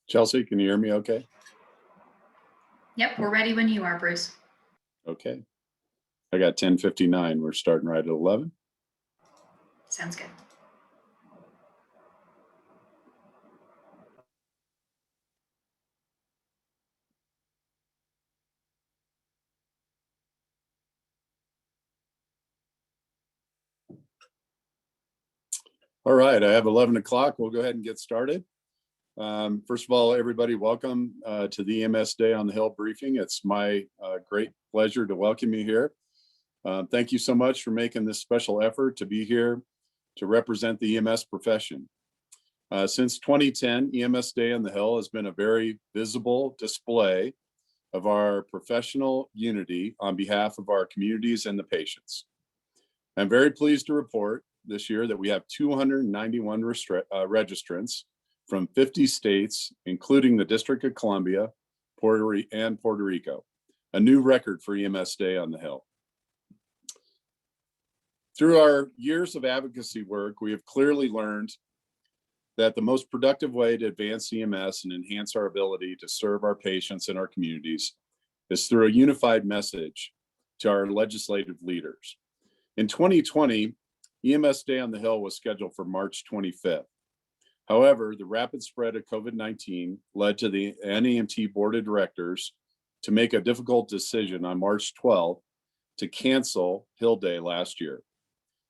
Chelsea, can you hear me okay? Yep, we're ready when you are, Bruce. Okay. I got 10:59. We're starting right at 11. Sounds good. All right, I have 11 o'clock. We'll go ahead and get started. First of all, everybody, welcome to the EMS Day on the Hill briefing. It's my great pleasure to welcome you here. Thank you so much for making this special effort to be here to represent the EMS profession. Since 2010, EMS Day on the Hill has been a very visible display of our professional unity on behalf of our communities and the patients. I'm very pleased to report this year that we have 291 registrants from 50 states, including the District of Columbia, Puerto Rico, a new record for EMS Day on the Hill. Through our years of advocacy work, we have clearly learned that the most productive way to advance EMS and enhance our ability to serve our patients and our communities is through a unified message to our legislative leaders. In 2020, EMS Day on the Hill was scheduled for March 25th. However, the rapid spread of COVID-19 led to the NEMT Board of Directors to make a difficult decision on March 12th to cancel Hill Day last year.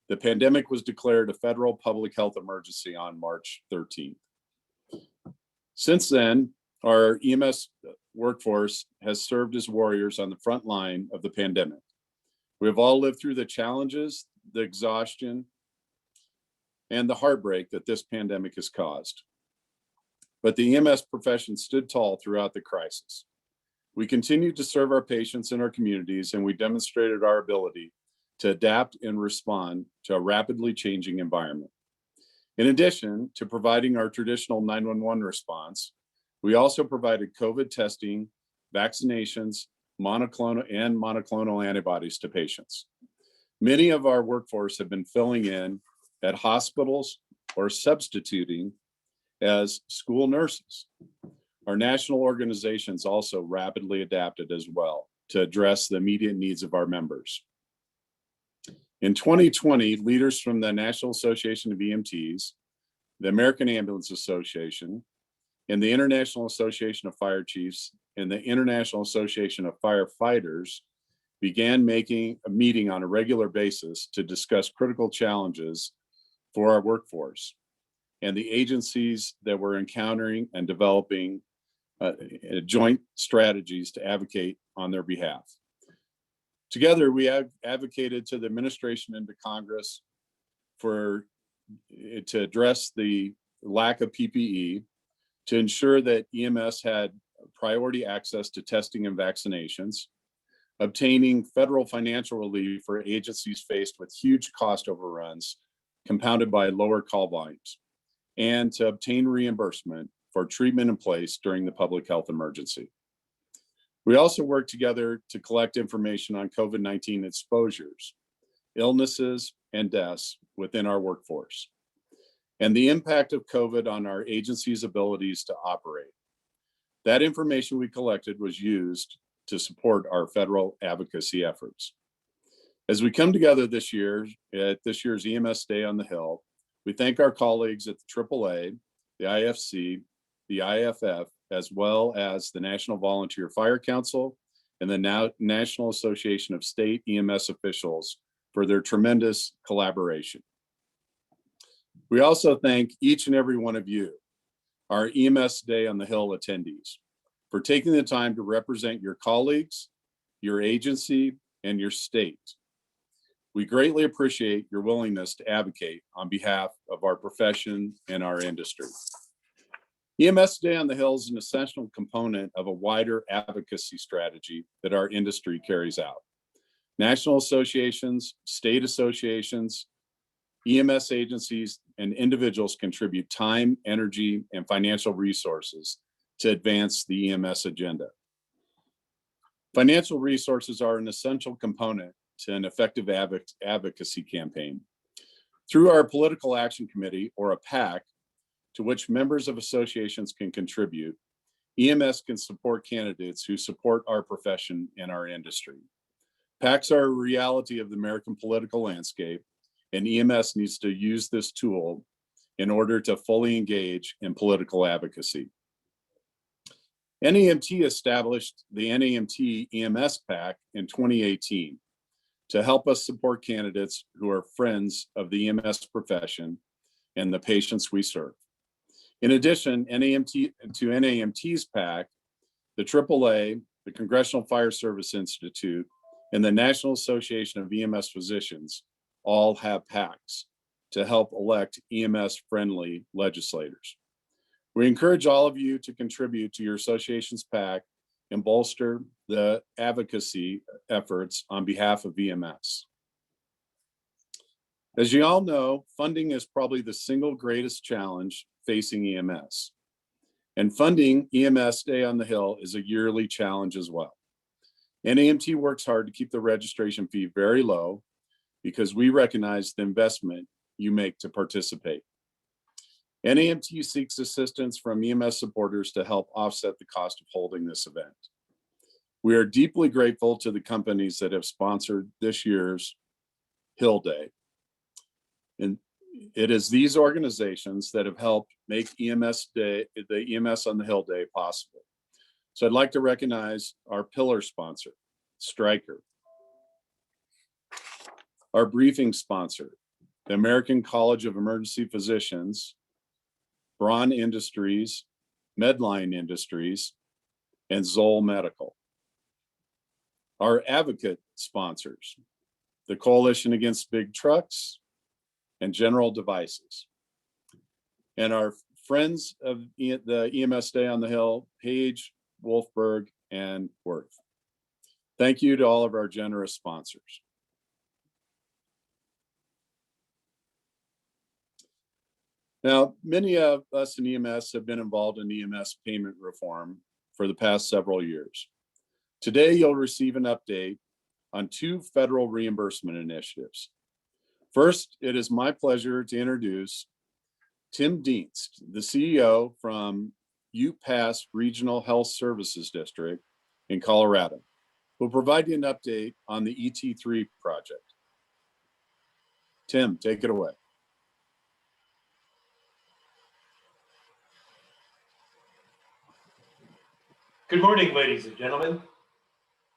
The pandemic was declared a federal public health emergency on March 13th. Since then, our EMS workforce has served as warriors on the front line of the pandemic. We have all lived through the challenges, the exhaustion, and the heartbreak that this pandemic has caused. But the EMS profession stood tall throughout the crisis. We continued to serve our patients and our communities, and we demonstrated our ability to adapt and respond to a rapidly changing environment. In addition to providing our traditional 911 response, we also provided COVID testing, vaccinations, monoclonal antibodies to patients. Many of our workforce have been filling in at hospitals or substituting as school nurses. Our national organizations also rapidly adapted as well to address the immediate needs of our members. In 2020, leaders from the National Association of EMTs, the American Ambulance Association, and the International Association of Fire Chiefs and the International Association of Firefighters began meeting on a regular basis to discuss critical challenges for our workforce and the agencies that we're encountering and developing joint strategies to advocate on their behalf. Together, we have advocated to the administration and to Congress to address the lack of PPE, to ensure that EMS had priority access to testing and vaccinations, obtaining federal financial relief for agencies faced with huge cost overruns compounded by lower call volumes, and to obtain reimbursement for treatment in place during the public health emergency. We also work together to collect information on COVID-19 exposures, illnesses, and deaths within our workforce, and the impact of COVID on our agency's abilities to operate. That information we collected was used to support our federal advocacy efforts. As we come together this year at this year's EMS Day on the Hill, we thank our colleagues at the AAA, the IFC, the IFF, as well as the National Volunteer Fire Council and the National Association of State EMS Officials for their tremendous collaboration. We also thank each and every one of you, our EMS Day on the Hill attendees, for taking the time to represent your colleagues, your agency, and your state. We greatly appreciate your willingness to advocate on behalf of our profession and our industry. EMS Day on the Hill is an essential component of a wider advocacy strategy that our industry carries out. National associations, state associations, EMS agencies, and individuals contribute time, energy, and financial resources to advance the EMS agenda. Financial resources are an essential component to an effective advocacy campaign. Through our Political Action Committee, or a PAC, to which members of associations can contribute, EMS can support candidates who support our profession and our industry. PACs are a reality of the American political landscape, and EMS needs to use this tool in order to fully engage in political advocacy. NAMT established the NAMT EMS PAC in 2018 to help us support candidates who are friends of the EMS profession and the patients we serve. In addition, NAMT's PAC, the AAA, the Congressional Fire Service Institute, and the National Association of EMS Physicians all have PACs to help elect EMS-friendly legislators. We encourage all of you to contribute to your association's PAC and bolster the advocacy efforts on behalf of EMS. As you all know, funding is probably the single greatest challenge facing EMS. And funding EMS Day on the Hill is a yearly challenge as well. NAMT works hard to keep the registration fee very low because we recognize the investment you make to participate. NAMT seeks assistance from EMS supporters to help offset the cost of holding this event. We are deeply grateful to the companies that have sponsored this year's Hill Day. And it is these organizations that have helped make EMS Day, the EMS on the Hill Day, possible. So I'd like to recognize our pillar sponsor, Stryker, our briefing sponsor, the American College of Emergency Physicians, Braun Industries, Medline Industries, and Zoll Medical. Our advocate sponsors, the Coalition Against Big Trucks and General Devices. And our friends of the EMS Day on the Hill, Page, Wolfberg, and Worth. Thank you to all of our generous sponsors. Now, many of us in EMS have been involved in EMS payment reform for the past several years. Today, you'll receive an update on 2 federal reimbursement initiatives. First, it is my pleasure to introduce Tim Dienst, the CEO from UPass Regional Health Services District in Colorado, who will provide you an update on the ET3 project. Tim, take it away. Good morning, ladies and gentlemen.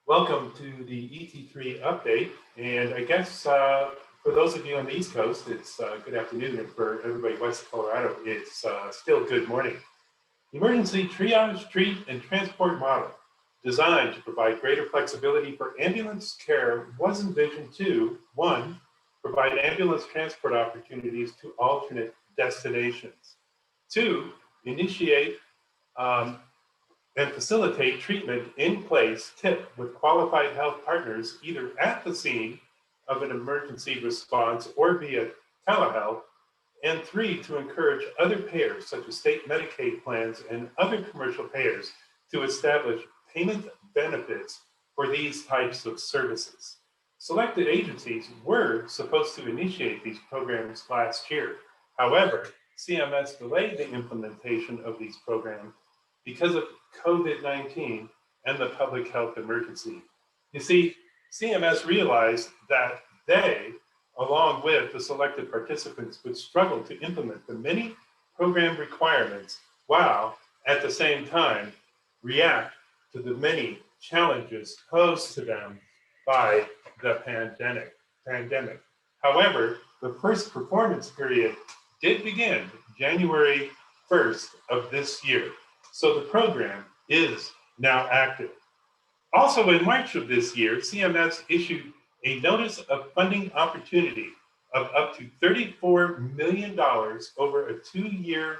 Welcome to the ET3 update. And I guess for those of you on the East Coast, it's good afternoon. And for everybody west of Colorado, it's still good morning. Emergency triage, treat, and transport model designed to provide greater flexibility for ambulance care was envisioned to, 1, provide ambulance transport opportunities to alternate destinations. 2, initiate and facilitate treatment in place tip with qualified health partners either at the scene of an emergency response or via telehealth. And 3, to encourage other payers such as state Medicaid plans and other commercial payers to establish payment benefits for these types of services. Selected agencies were supposed to initiate these programs last year. However, CMS delayed the implementation of these programs because of COVID-19 and the public health emergency. You see, CMS realized that they, along with the selected participants, would struggle to implement the many program requirements while at the same time react to the many challenges posed to them by the pandemic. However, the first performance period did begin January 1st of this year. So the program is now active. Also in March of this year, CMS issued a notice of funding opportunity of up to $34 million over a 2-year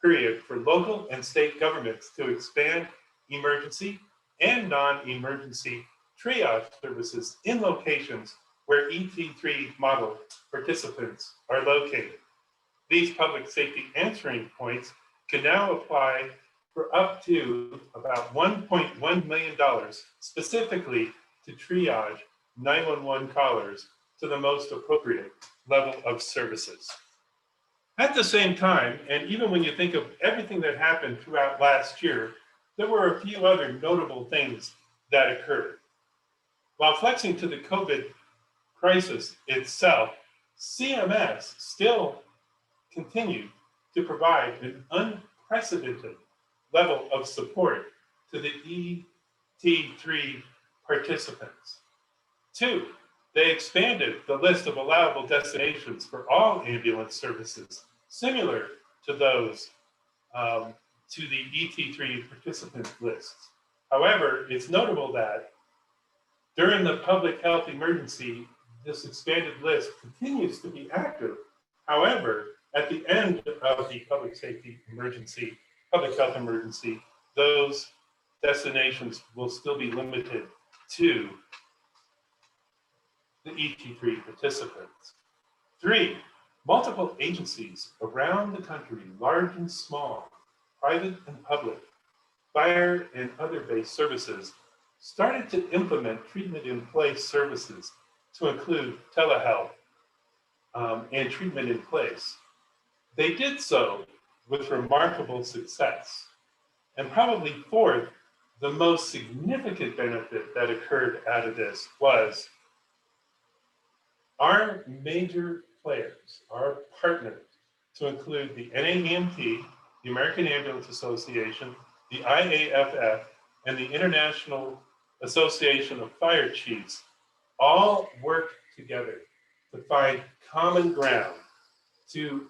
period for local and state governments to expand emergency and non-emergency triage services in locations where ET3 model participants are located. These public safety answering points can now apply for up to about $1.1 million specifically to triage 911 callers to the most appropriate level of services. At the same time, and even when you think of everything that happened throughout last year, there were a few other notable things that occurred. While flexing to the COVID crisis itself, CMS still continued to provide an unprecedented level of support to the ET3 participants. 2, they expanded the list of allowable destinations for all ambulance services, similar to those to the ET3 participant lists. However, it's notable that during the public health emergency, this expanded list continues to be active. However, at the end of the public health emergency, those destinations will still be limited to the ET3 participants. 3, multiple agencies around the country, large and small, private and public, fire and other base services, started to implement treatment in place services to include telehealth and treatment in place. They did so with remarkable success. And probably 4th, the most significant benefit that occurred out of this was our major players, our partners, to include the NAEMT, the American Ambulance Association, the IAFF, and the International Association of Fire Chiefs, all worked together to find common ground to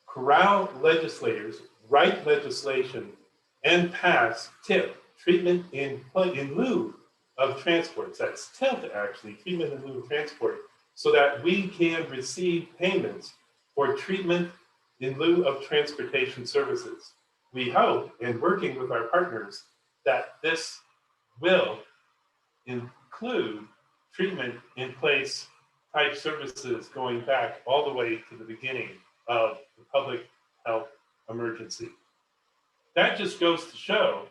corral legislators, write legislation, and pass TIP, treatment in lieu of transport. That's TIP, actually, treatment in lieu of transport, so that we can receive payments for treatment in lieu of transportation services. We hope, and working with our partners, that this will include treatment in place type services going back all the way to the beginning of the public health emergency. That just goes to show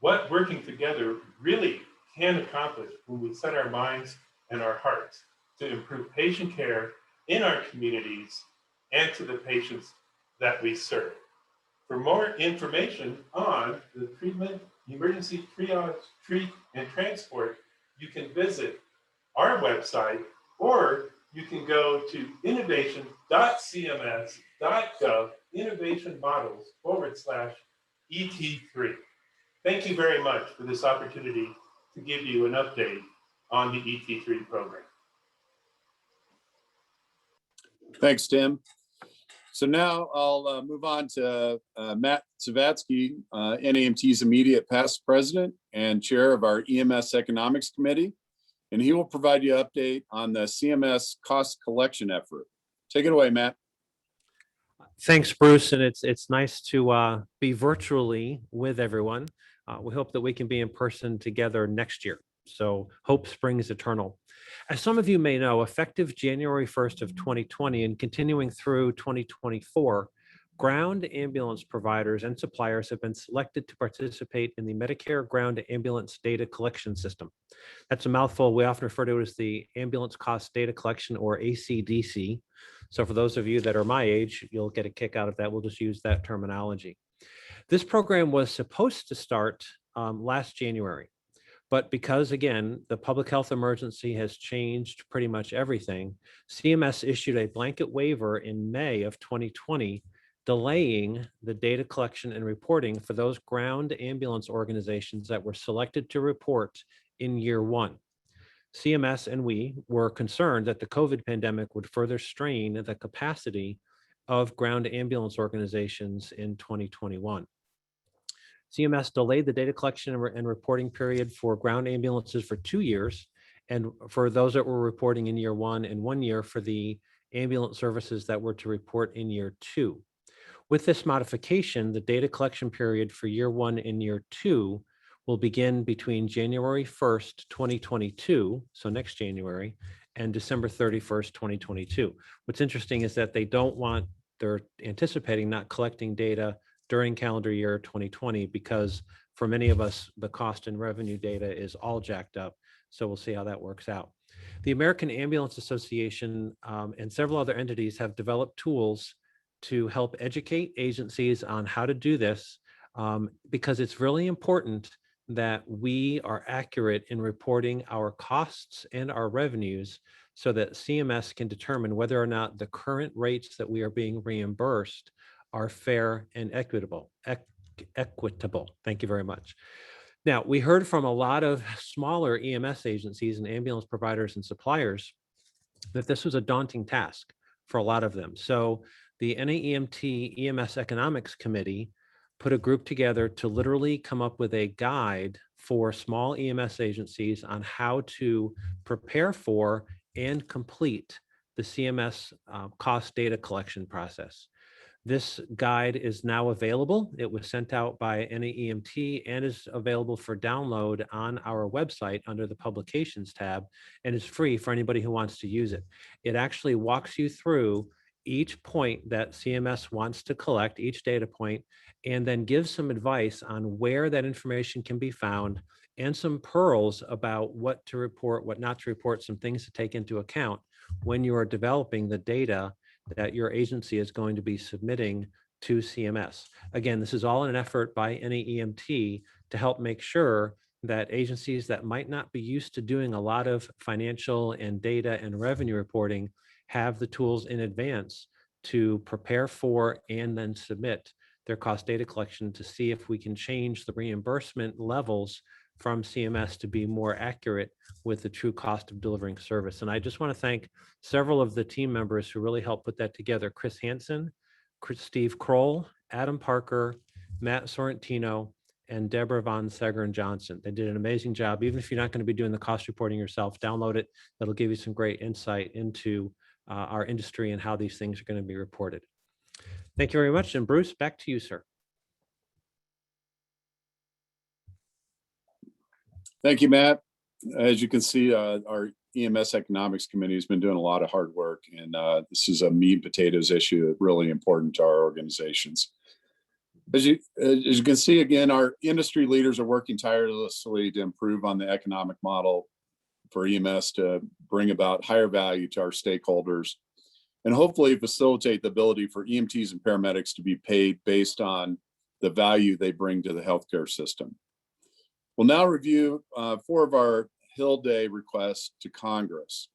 what working together really can accomplish when we set our minds and our hearts to improve patient care in our communities and to the patients that we serve. For more information on the treatment, emergency triage, treat, and transport, you can visit our website, or you can go to innovation.cms.gov, innovation models/ET3. Thank you very much for this opportunity to give you an update on the ET3 program. Thanks, Tim. So now I'll move on to Matt Savatsky, NAMT's immediate past president and chair of our EMS Economics Committee, and he will provide you an update on the CMS cost collection effort. Take it away, Matt. Thanks, Bruce, and it's nice to be virtually with everyone. We hope that we can be in person together next year. So hope springs eternal. As some of you may know, effective January 1st of 2020 and continuing through 2024, ground ambulance providers and suppliers have been selected to participate in the Medicare Ground Ambulance Data Collection System. That's a mouthful. We often refer to it as the Ambulance Cost Data Collection, or ACDC. So for those of you that are my age, you'll get a kick out of that. We'll just use that terminology. This program was supposed to start last January. But because, again, the public health emergency has changed pretty much everything, CMS issued a blanket waiver in May of 2020, delaying the data collection and reporting for those ground ambulance organizations that were selected to report in year one. CMS and we were concerned that the COVID pandemic would further strain the capacity of ground ambulance organizations in 2021. CMS delayed the data collection and reporting period for ground ambulances for 2 years, and for those that were reporting in year one, and 1 year for the ambulance services that were to report in year two. With this modification, the data collection period for year one and year two will begin between January 1st, 2022, so next January, and December 31st, 2022. What's interesting is that they're anticipating not collecting data during calendar year 2020, because for many of us, the cost and revenue data is all jacked up. So we'll see how that works out. The American Ambulance Association and several other entities have developed tools to help educate agencies on how to do this, because it's really important that we are accurate in reporting our costs and our revenues so that CMS can determine whether or not the current rates that we are being reimbursed are fair and equitable. Equitable. Thank you very much. Now, we heard from a lot of smaller EMS agencies and ambulance providers and suppliers that this was a daunting task for a lot of them. So the NAEMT EMS Economics Committee put a group together to literally come up with a guide for small EMS agencies on how to prepare for and complete the CMS cost data collection process. This guide is now available. It was sent out by NAEMT and is available for download on our website under the Publications tab, and is free for anybody who wants to use it. It actually walks you through each point that CMS wants to collect, each data point, and then gives some advice on where that information can be found and some pearls about what to report, what not to report, some things to take into account when you are developing the data that your agency is going to be submitting to CMS. Again, this is all in an effort by NAEMT to help make sure that agencies that might not be used to doing a lot of financial and data and revenue reporting have the tools in advance to prepare for and then submit their cost data collection to see if we can change the reimbursement levels from CMS to be more accurate with the true cost of delivering service. And I just want to thank several of the team members who really helped put that together. Chris Hansen, Steve Kroll, Adam Parker, Matt Sorrentino, and Deborah Von Segern Johnson. They did an amazing job. Even if you're not going to be doing the cost reporting yourself, download it. That'll give you some great insight into our industry and how these things are going to be reported. Thank you very much. And Bruce, back to you, sir. Thank you, Matt. As you can see, our EMS Economics Committee has been doing a lot of hard work, and this is a meat and potatoes issue really important to our organizations. As you can see, again, our industry leaders are working tirelessly to improve on the economic model for EMS to bring about higher value to our stakeholders and hopefully facilitate the ability for EMTs and paramedics to be paid based on the value they bring to the healthcare system. We'll now review 4 of our Hill Day requests to Congress.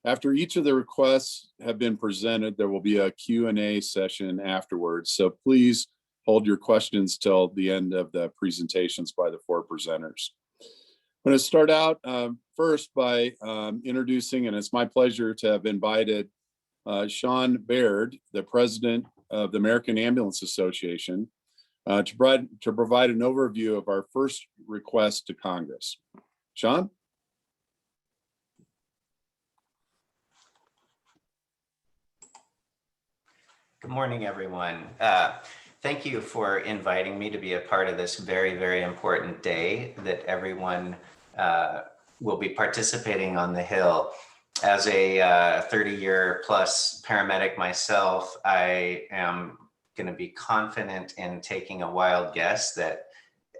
After each of the requests have been presented, there will be a Q&A session afterwards. So please hold your questions till the end of the presentations by the 4 presenters. I'm going to start out first by introducing, and it's my pleasure to have invited Sean Baird, the president of the American Ambulance Association, to provide an overview of our first request to Congress. Sean? Good morning, everyone. Thank you for inviting me to be a part of this very, very important day that everyone will be participating on the Hill. As a 30-year plus paramedic myself, I am going to be confident in taking a wild guess that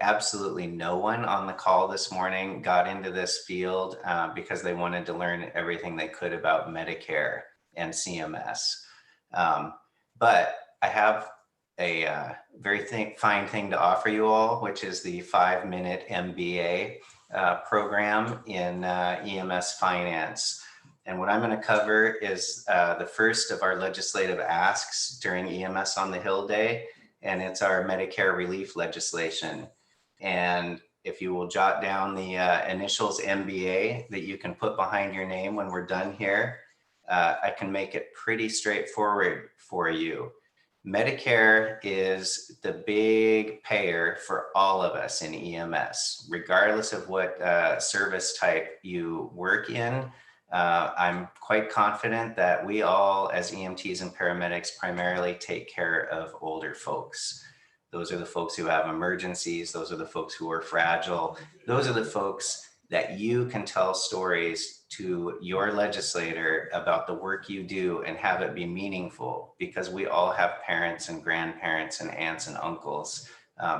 absolutely no one on the call this morning got into this field because they wanted to learn everything they could about Medicare and CMS. But I have a very fine thing to offer you all, which is the 5-minute MBA program in EMS finance. And what I'm going to cover is the first of our legislative asks during EMS on the Hill Day, and it's our Medicare relief legislation. And if you will jot down the initials MBA that you can put behind your name when we're done here, I can make it pretty straightforward for you. Medicare is the big payer for all of us in EMS, regardless of what service type you work in. I'm quite confident that we all, as EMTs and paramedics, primarily take care of older folks. Those are the folks who have emergencies. Those are the folks who are fragile. Those are the folks that you can tell stories to your legislator about the work you do and have it be meaningful, because we all have parents and grandparents and aunts and uncles,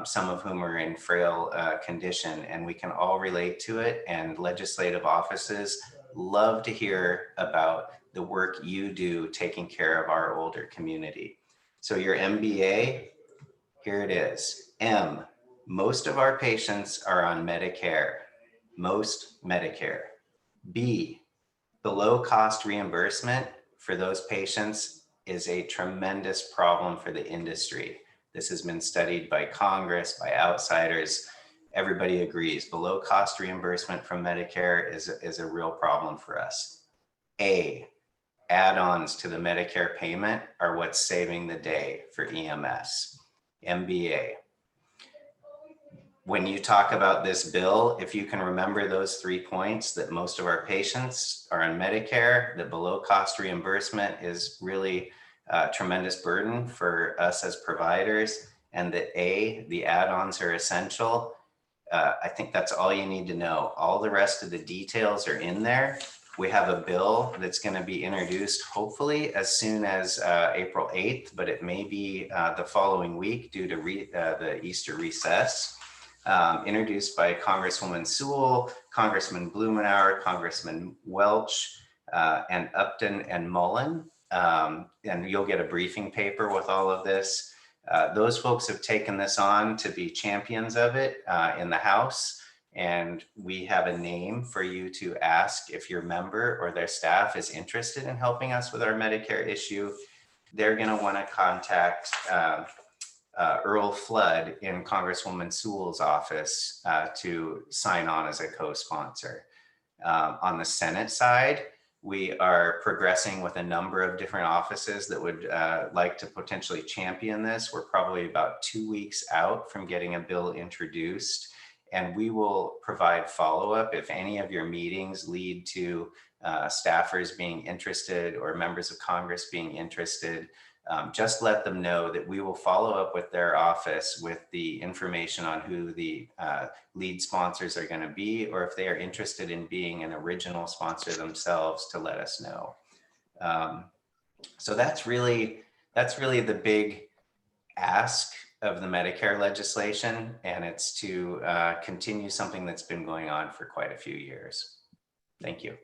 some of whom are in frail condition, and we can all relate to it. And legislative offices love to hear about the work you do taking care of our older community. So your MBA Here it is. M, most of our patients are on Medicare. Most Medicare. B, below cost reimbursement for those patients is a tremendous problem for the industry. This has been studied by Congress, by outsiders. Everybody agrees below cost reimbursement from Medicare is a real problem for us. A, add-ons to the Medicare payment are what's saving the day for EMS. MBA. When you talk about this bill, if you can remember those 3 points, that most of our patients are on Medicare, that below cost reimbursement is really a tremendous burden for us as providers, and that A, the add-ons are essential, I think that's all you need to know. All the rest of the details are in there. We have a bill that's going to be introduced hopefully as soon as April 8th, but it may be the following week due to the Easter recess. Introduced by Congresswoman Sewell, Congressman Blumenauer, Congressman Welch, and Upton and Mullen. And you'll get a briefing paper with all of this. Those folks have taken this on to be champions of it in the House. And we have a name for you to ask if your member or their staff is interested in helping us with our Medicare issue. They're going to want to contact Earl Flood in Congresswoman Sewell's office to sign on as a co-sponsor. On the Senate side, we are progressing with a number of different offices that would like to potentially champion this. We're probably about 2 weeks out from getting a bill introduced, and we will provide follow-up if any of your meetings lead to staffers being interested or members of Congress being interested. Just let them know that we will follow up with their office with the information on who the lead sponsors are going to be, or if they are interested in being an original sponsor themselves, to let us know. So that's really the big ask of the Medicare legislation, and it's to continue something that's been going on for quite a few years. Thank you.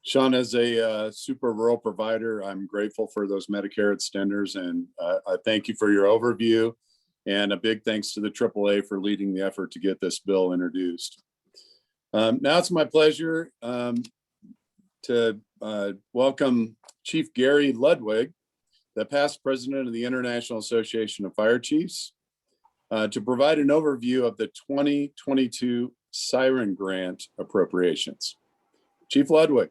Sean, as a super rural provider, I'm grateful for those Medicare extenders, and I thank you for your overview, and a big thanks to the AAA for leading the effort to get this bill introduced. Now it's my pleasure to welcome Chief Gary Ludwig, the past president of the International Association of Fire Chiefs, to provide an overview of the 2022 Siren Grant appropriations. Chief Ludwig.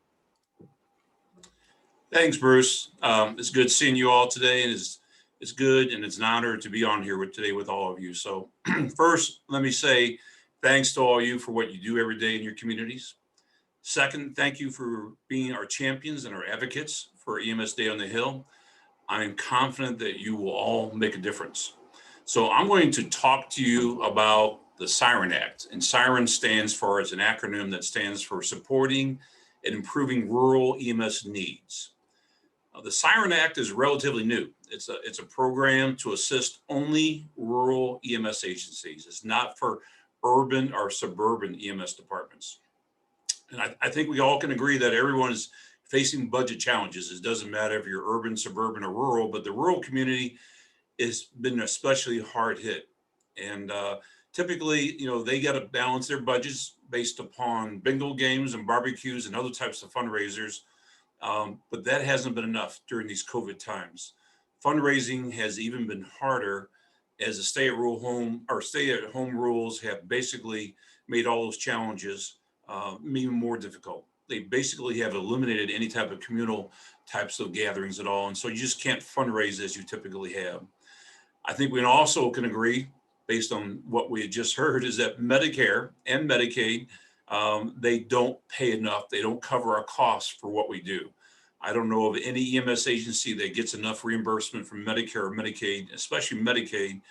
Thanks, Bruce. It's good seeing you all today, and it's good and it's an honor to be on here today with all of you. So first, let me say thanks to all of you for what you do every day in your communities. Second, thank you for being our champions and our advocates for EMS Day on the Hill. I am confident that you will all make a difference. So I'm going to talk to you about the Siren Act, and Siren stands for, it's an acronym that stands for Supporting and Improving Rural EMS Needs. The Siren Act is relatively new. It's a program to assist only rural EMS agencies. It's not for urban or suburban EMS departments. And I think we all can agree that everyone is facing budget challenges. It doesn't matter if you're urban, suburban, or rural, but the rural community has been especially hard hit. And typically, they got to balance their budgets based upon bingo games and barbecues and other types of fundraisers. But that hasn't been enough during these COVID times. Fundraising has even been harder as the stay-at-home rules have basically made all those challenges even more difficult. They basically have eliminated any type of communal types of gatherings at all. And so you just can't fundraise as you typically have. I think we also can agree, based on what we had just heard, is that Medicare and Medicaid, they don't pay enough. They don't cover our costs for what we do. I don't know of any EMS agency that gets enough reimbursement from Medicare or Medicaid, especially Medicaid,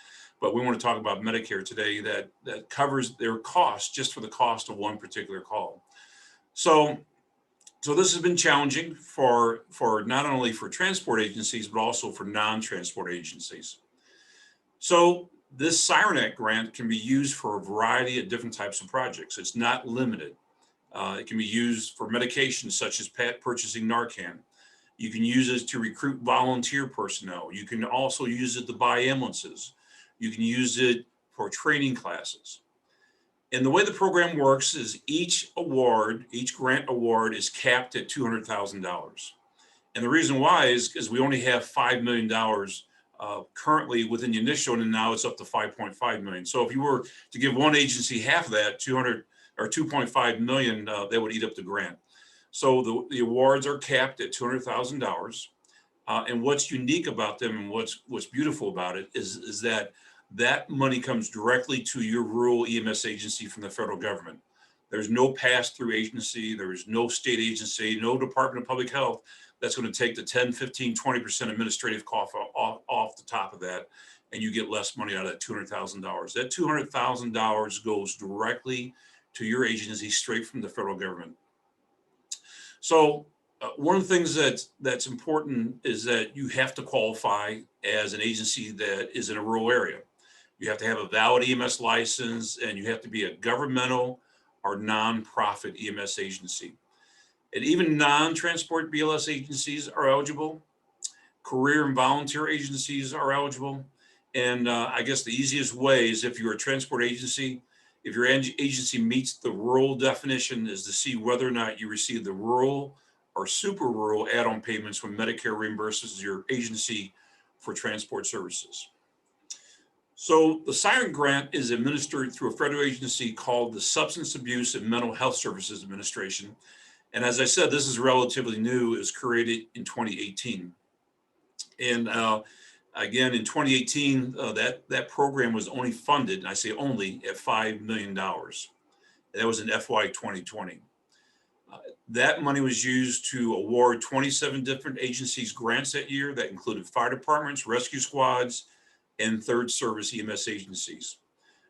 but we want to talk about Medicare today, that covers their costs just for the cost of one particular call. So this has been challenging for not only for transport agencies, but also for non-transport agencies. So this Siren Act grant can be used for a variety of different types of projects. It's not limited. It can be used for medications such as purchasing Narcan. You can use it to recruit volunteer personnel. You can also use it to buy ambulances. You can use it for training classes. And the way the program works is each grant award is capped at $200,000. And the reason why is we only have $5 million currently within the initial, and now it's up to 5.5 million. So if you were to give one agency half of that, 200 or 2.5 million, that would eat up the grant. So the awards are capped at $200,000. And what's unique about them and what's beautiful about it is that money comes directly to your rural EMS agency from the federal government. There's no pass-through agency, there is no state agency, no Department of Public Health that's going to take the 10, 15, 20% administrative cost off the top of that, and you get less money out of that $200,000. That $200,000 goes directly to your agency straight from the federal government. So one of the things that's important is that you have to qualify as an agency that is in a rural area. You have to have a valid EMS license, and you have to be a governmental or nonprofit EMS agency. And even non-transport BLS agencies are eligible. Career and volunteer agencies are eligible. And I guess the easiest way is if you're a transport agency, if your agency meets the rural definition, is to see whether or not you receive the rural or super rural add-on payments when Medicare reimburses your agency for transport services. So the Siren Grant is administered through a federal agency called the Substance Abuse and Mental Health Services Administration. And as I said, this is relatively new. It was created in 2018. And again, in 2018, that program was only funded, and I say only, at $5 million. That was in FY 2020. That money was used to award 27 different agencies grants that year that included fire departments, rescue squads, and third service EMS agencies.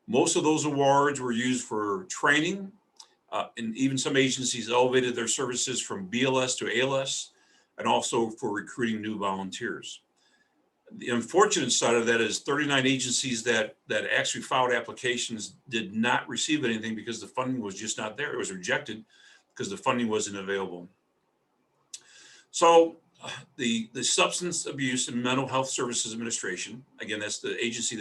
Most of those awards were used for training, and even some agencies elevated their services from BLS to ALS, and also for recruiting new volunteers. The unfortunate side of that is 39 agencies that actually filed applications did not receive anything because the funding was just not there. It was rejected because the funding wasn't available. So the Substance Abuse and Mental Health Services Administration, again, that's the agency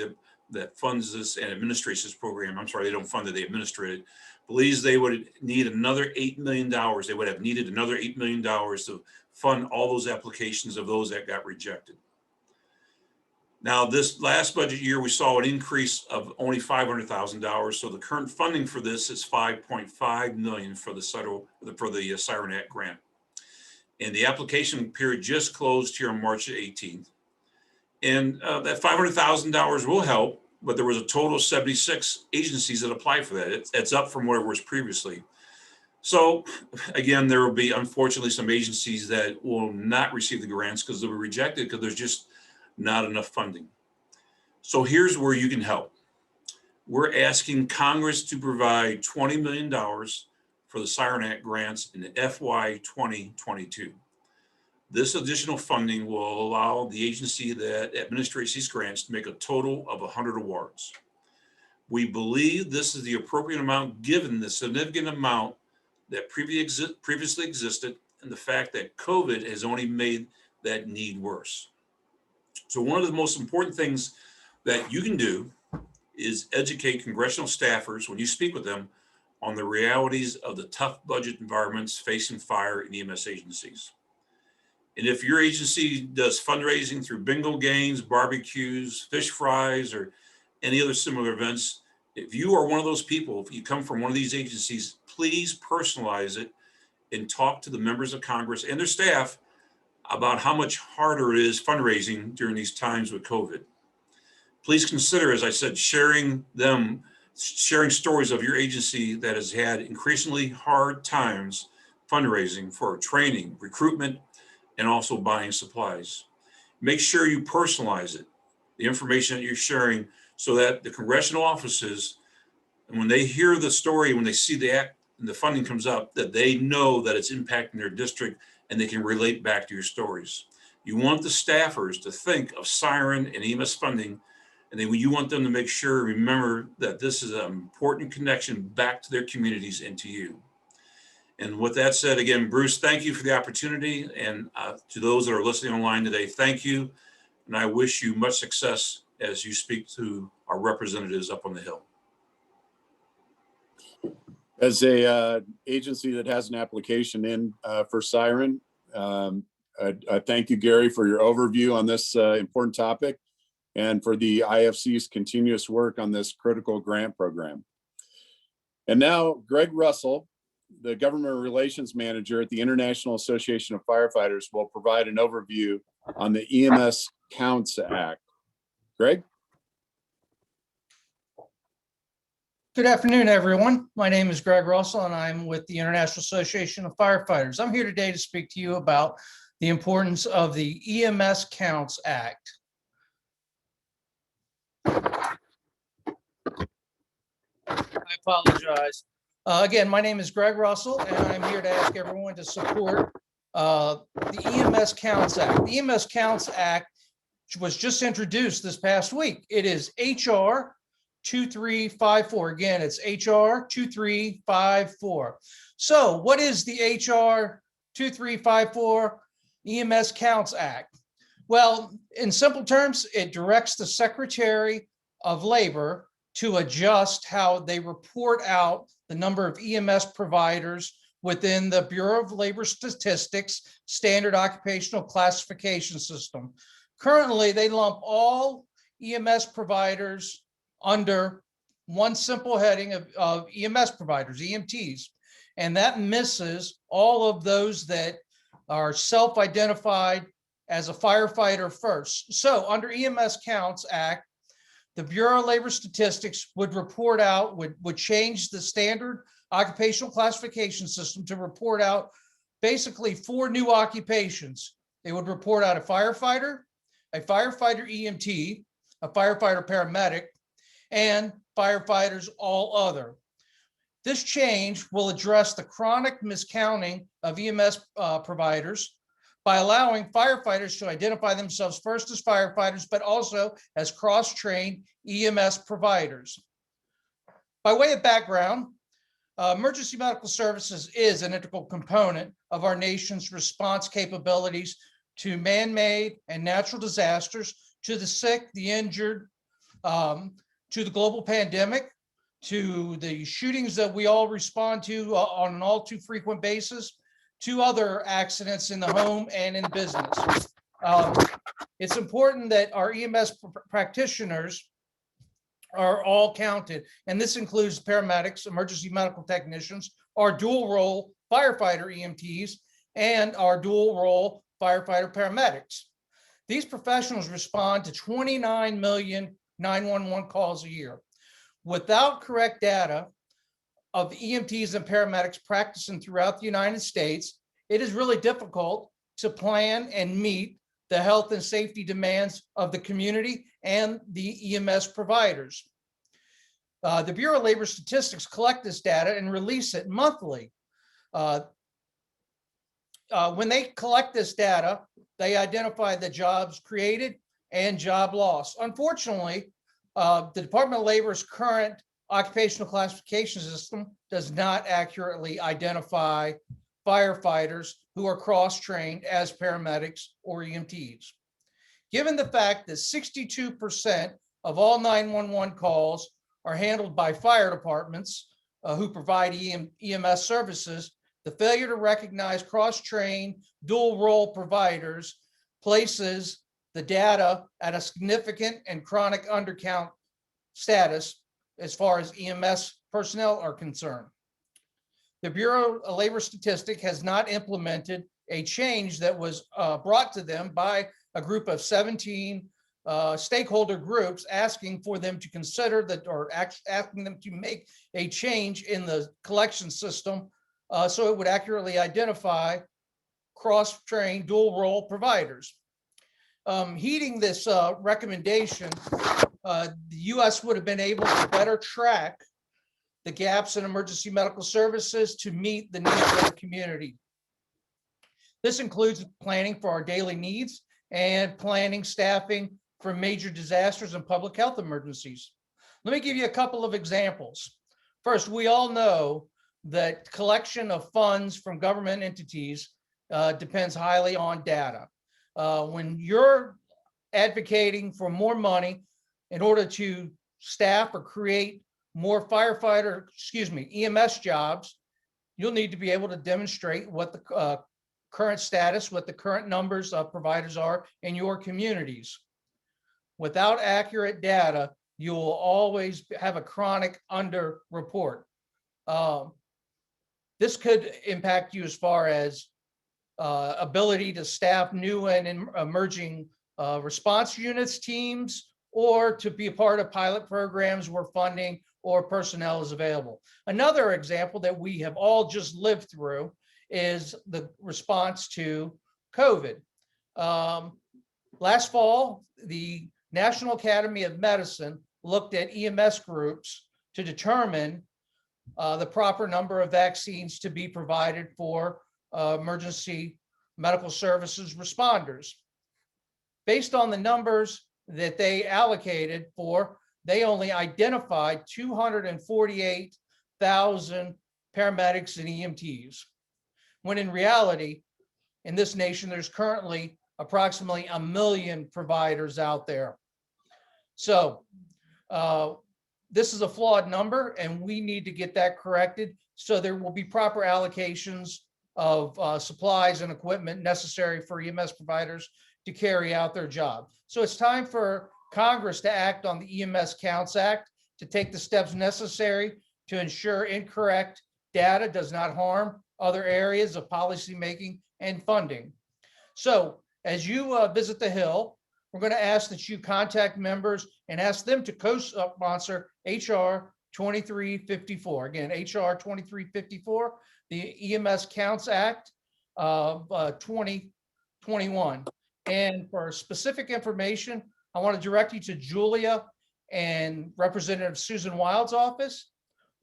that funds this and administrates this program. I'm sorry, they don't fund it, they administrate it. Believes they would need another $8 million. They would have needed another $8 million to fund all those applications of those that got rejected. Now, this last budget year, we saw an increase of only $500,000. So the current funding for this is $5.5 million for the Siren Act Grant. And the application period just closed here on March 18th. And that $500,000 will help, but there was a total of 76 agencies that applied for that. It's up from where it was previously. So again, there will be, unfortunately, some agencies that will not receive the grants because they'll be rejected because there's just not enough funding. So here's where you can help. We're asking Congress to provide $20 million for the Siren Act grants in FY 2022. This additional funding will allow the agency that administrates these grants to make a total of 100 awards. We believe this is the appropriate amount given the significant amount that previously existed and the fact that COVID has only made that need worse. So one of the most important things that you can do is educate congressional staffers when you speak with them on the realities of the tough budget environments facing fire and EMS agencies. And if your agency does fundraising through bingo games, barbecues, fish fries, or any other similar events, if you are one of those people, if you come from one of these agencies, please personalize it and talk to the members of Congress and their staff about how much harder it is fundraising during these times with COVID. Please consider, as I said, sharing stories of your agency that has had increasingly hard times fundraising for training, recruitment, and also buying supplies. Make sure you personalize it, the information that you're sharing, so that the congressional offices, and when they hear the story, when they see the act and the funding comes up, that they know that it's impacting their district and they can relate back to your stories. You want the staffers to think of Siren and EMS funding, and then you want them to make sure, remember that this is an important connection back to their communities and to you. And with that said, again, Bruce, thank you for the opportunity. And to those that are listening online today, thank you. And I wish you much success as you speak to our representatives up on the Hill. As a agency that has an application in for Siren, I thank you, Gary, for your overview on this important topic and for the IFC's continuous work on this critical grant program. And now Greg Russell, the Government Relations Manager at the International Association of Firefighters, will provide an overview on the EMS Counts Act. Greg? Good afternoon, everyone. My name is Greg Russell, and I'm with the International Association of Firefighters. I'm here today to speak to you about the importance of the EMS Counts Act. I apologize. Again, my name is Greg Russell, and I'm here to ask everyone to support the EMS Counts Act. The EMS Counts Act was just introduced this past week. It is HR 2354. Again, it's HR 2354. So what is the HR 2354 EMS Counts Act? Well, in simple terms, it directs the Secretary of Labor to adjust how they report out the number of EMS providers within the Bureau of Labor Statistics Standard Occupational Classification System. Currently, they lump all EMS providers under one simple heading of EMS providers, EMTs, and that misses all of those that are self-identified as a firefighter first. So under EMS Counts Act, the Bureau of Labor Statistics would report out, would change the standard occupational classification system to report out basically 4 new occupations. They would report out a firefighter EMT, a firefighter paramedic, and firefighters all other. This change will address the chronic miscounting of EMS providers by allowing firefighters to identify themselves first as firefighters, but also as cross-trained EMS providers. By way of background, emergency medical services is an integral component of our nation's response capabilities to man-made and natural disasters, to the sick, the injured, to the global pandemic, to the shootings that we all respond to on an all too frequent basis, to other accidents in the home and in business. It's important that our EMS practitioners are all counted, and this includes paramedics, emergency medical technicians, our dual role firefighter EMTs, and our dual role firefighter paramedics. These professionals respond to 29 million 911 calls a year. Without correct data of EMTs and paramedics practicing throughout the United States, it is really difficult to plan and meet the health and safety demands of the community and the EMS providers. The Bureau of Labor Statistics collect this data and release it monthly. When they collect this data, they identify the jobs created and job loss. Unfortunately, the Department of Labor's current occupational classification system does not accurately identify firefighters who are cross-trained as paramedics or EMTs. Given the fact that 62% of all 911 calls are handled by fire departments who provide EMS services, the failure to recognize cross-trained dual role providers places the data at a significant and chronic undercount status as far as EMS personnel are concerned. The Bureau of Labor Statistics has not implemented a change that was brought to them by a group of 17 stakeholder groups asking for them to consider that, or asking them to make a change in the collection system so it would accurately identify cross-trained dual role providers. Heeding this recommendation, the U.S. would have been able to better track the gaps in emergency medical services to meet the needs of the community. This includes planning for our daily needs and planning staffing for major disasters and public health emergencies. Let me give you a couple of examples. First, we all know that collection of funds from government entities depends highly on data. When you're advocating for more money in order to staff or create more EMS jobs, you'll need to be able to demonstrate what the current status, what the current numbers of providers are in your communities. Without accurate data, you will always have a chronic underreport. This could impact you as far as ability to staff new and emerging response units teams, or to be a part of pilot programs where funding or personnel is available. Another example that we have all just lived through is the response to COVID. Last fall, the National Academy of Medicine looked at EMS groups to determine the proper number of vaccines to be provided for emergency medical services responders. Based on the numbers that they allocated for, they only identified 248,000 paramedics and EMTs, when in reality, in this nation, there's currently approximately 1 million providers out there. So this is a flawed number, and we need to get that corrected so there will be proper allocations of supplies and equipment necessary for EMS providers to carry out their job. So it's time for Congress to act on the EMS Counts Act to take the steps necessary to ensure incorrect data does not harm other areas of policymaking and funding. So as you visit the Hill, we're going to ask that you contact members and ask them to co-sponsor HR 2354. Again, HR 2354, the EMS Counts Act of 2021. And for specific information, I want to direct you to Julia and Representative Susan Wild's office,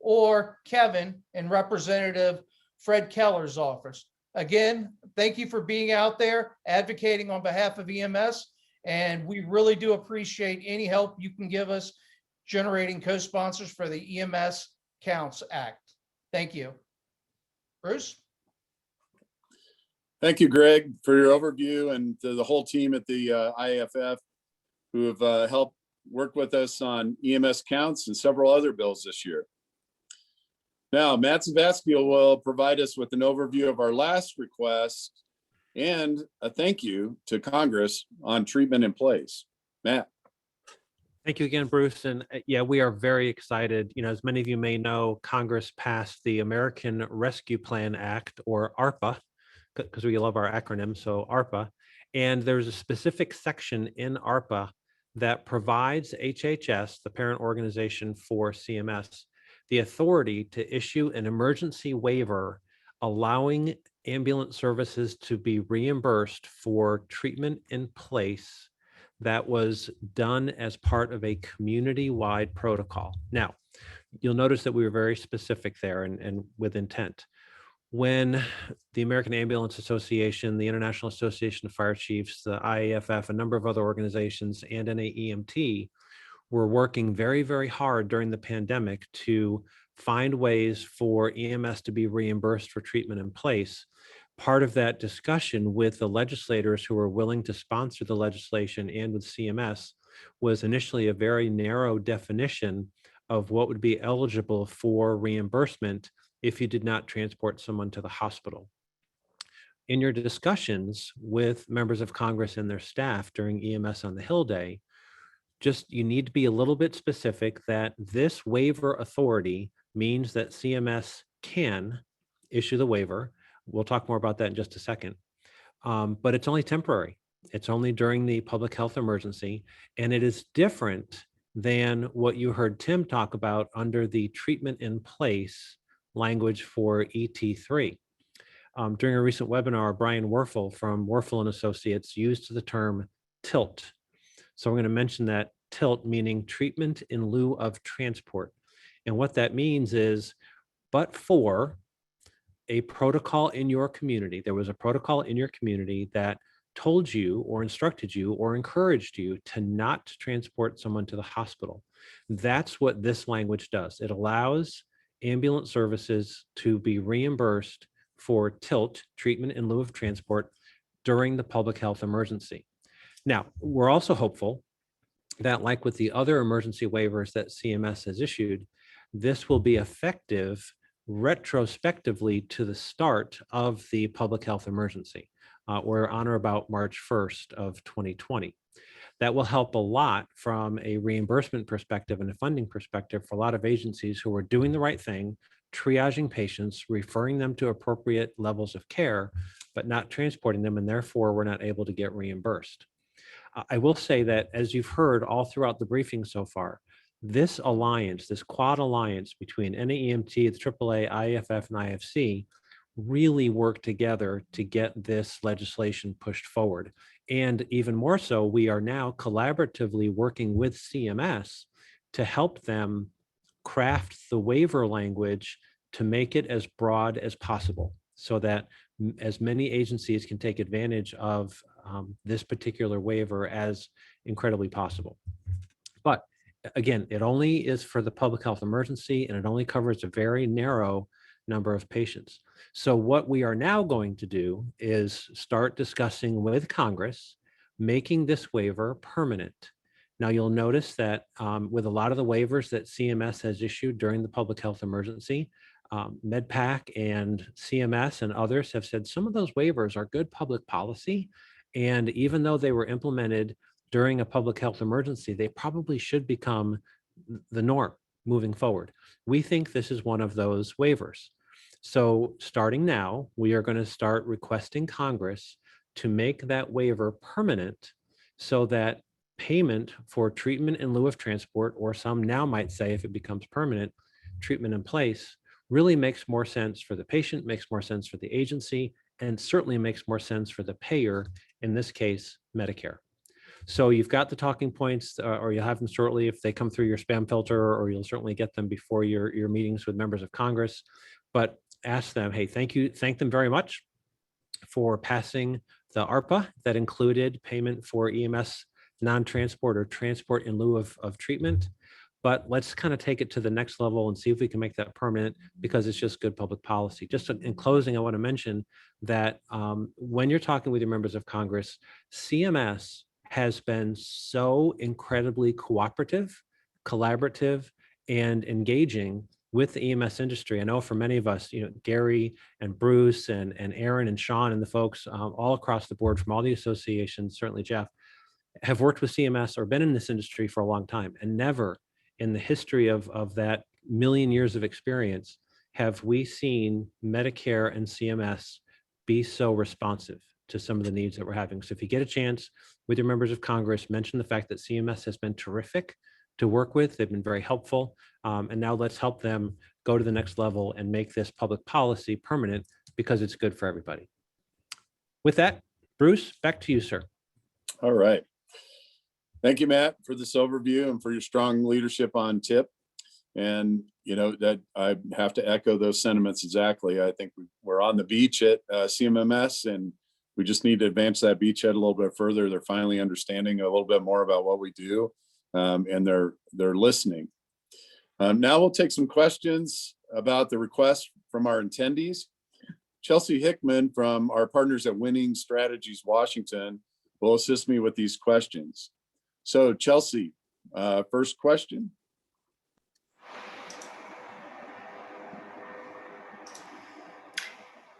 or Kevin and Representative Fred Keller's office. Again, thank you for being out there advocating on behalf of EMS. And we really do appreciate any help you can give us generating co-sponsors for the EMS Counts Act. Thank you. Bruce? Thank you, Greg, for your overview, and to the whole team at the IAFF who have helped work with us on EMS counts and several other bills this year. Now, Matt Zabasky will provide us with an overview of our last request and a thank you to Congress on treatment in place. Matt. Thank you again, Bruce. And yeah, we are very excited. You know, as many of you may know, Congress passed the American Rescue Plan Act, or ARPA, because we love our acronym, so ARPA. And there's a specific section in ARPA that provides HHS, the parent organization for CMS, the authority to issue an emergency waiver allowing ambulance services to be reimbursed for treatment in place that was done as part of a community-wide protocol. Now, you'll notice that we were very specific there and with intent. When the American Ambulance Association, the International Association of Fire Chiefs, the IAFF, a number of other organizations, and NAEMT were working very, very hard during the pandemic to find ways for EMS to be reimbursed for treatment in place, part of that discussion with the legislators who were willing to sponsor the legislation and with CMS was initially a very narrow definition of what would be eligible for reimbursement if you did not transport someone to the hospital. In your discussions with members of Congress and their staff during EMS on the Hill Day, you need to be a little bit specific that this waiver authority means that CMS can issue the waiver. We'll talk more about that in just a second, but it's only temporary. It's only during the public health emergency, and it is different than what you heard Tim talk about under the treatment in place language for ET3. During a recent webinar, Brian Werfel from Werfel and Associates used the term TILT. So we're going to mention that TILT, meaning treatment in lieu of transport. And what that means is, but for a protocol in your community, there was a protocol in your community that told you or instructed you or encouraged you to not transport someone to the hospital. That's what this language does. It allows ambulance services to be reimbursed for TILT, treatment in lieu of transport, during the public health emergency. Now, we're also hopeful that, like with the other emergency waivers that CMS has issued, this will be effective retrospectively to the start of the public health emergency, or on or about March 1st of 2020. That will help a lot from a reimbursement perspective and a funding perspective for a lot of agencies who are doing the right thing, triaging patients, referring them to appropriate levels of care, but not transporting them, and therefore we're not able to get reimbursed. I will say that, as you've heard all throughout the briefing so far, this alliance, this quad alliance between NAEMT, the AAA, IAFF, and IFC really work together to get this legislation pushed forward. And even more so, we are now collaboratively working with CMS to help them craft the waiver language to make it as broad as possible, so that as many agencies can take advantage of this particular waiver as incredibly possible. But again, it only is for the public health emergency, and it only covers a very narrow number of patients. So what we are now going to do is start discussing with Congress, making this waiver permanent. Now, you'll notice that with a lot of the waivers that CMS has issued during the public health emergency, MedPAC and CMS and others have said some of those waivers are good public policy. And even though they were implemented during a public health emergency, they probably should become the norm moving forward. We think this is one of those waivers. So starting now, we are going to start requesting Congress to make that waiver permanent, so that payment for treatment in lieu of transport, or some now might say, if it becomes permanent, treatment in place, really makes more sense for the patient, makes more sense for the agency, and certainly makes more sense for the payer, in this case, Medicare. So you've got the talking points, or you'll have them shortly if they come through your spam filter, or you'll certainly get them before your meetings with members of Congress. But ask them, hey, thank them very much for passing the ARPA that included payment for EMS non-transport or transport in lieu of treatment. But let's kind of take it to the next level and see if we can make that permanent, because it's just good public policy. Just in closing, I want to mention that when you're talking with your members of Congress, CMS has been so incredibly cooperative, collaborative, and engaging with the EMS industry. I know for many of us, Gary and Bruce and Aaron and Sean and the folks all across the board from all the associations, certainly Jeff, have worked with CMS or been in this industry for a long time, and never in the history of that million years of experience have we seen Medicare and CMS be so responsive to some of the needs that we're having. So if you get a chance with your members of Congress, mention the fact that CMS has been terrific to work with. They've been very helpful. And now let's help them go to the next level and make this public policy permanent, because it's good for everybody. With that, Bruce, back to you, sir. All right. Thank you, Matt, for this overview and for your strong leadership on TIP. And, that I have to echo those sentiments exactly. I think we're on the beach at CMMS, and we just need to advance that beachhead a little bit further. They're finally understanding a little bit more about what we do, and they're listening. Now we'll take some questions about the request from our attendees. Chelsea Hickman from our partners at Winning Strategies Washington will assist me with these questions. So Chelsea, first question.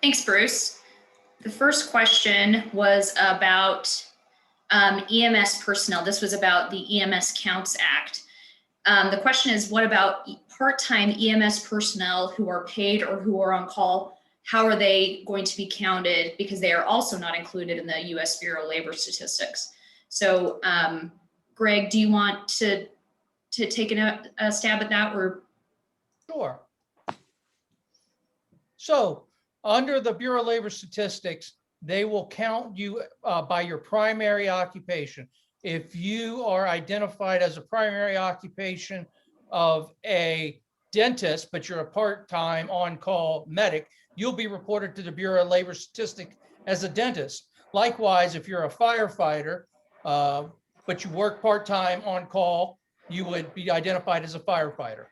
Thanks, Bruce. The first question was about EMS personnel. This was about the EMS Counts Act. The question is, what about part-time EMS personnel who are paid or who are on call? How are they going to be counted? Because they are also not included in the U.S. Bureau of Labor Statistics. So, Greg, do you want to take a stab at that? Or Sure. So under the Bureau of Labor Statistics, they will count you by your primary occupation. If you are identified as a primary occupation of a dentist, but you're a part-time on-call medic, you'll be reported to the Bureau of Labor Statistics as a dentist. Likewise, if you're a firefighter, but you work part-time on call, you would be identified as a firefighter.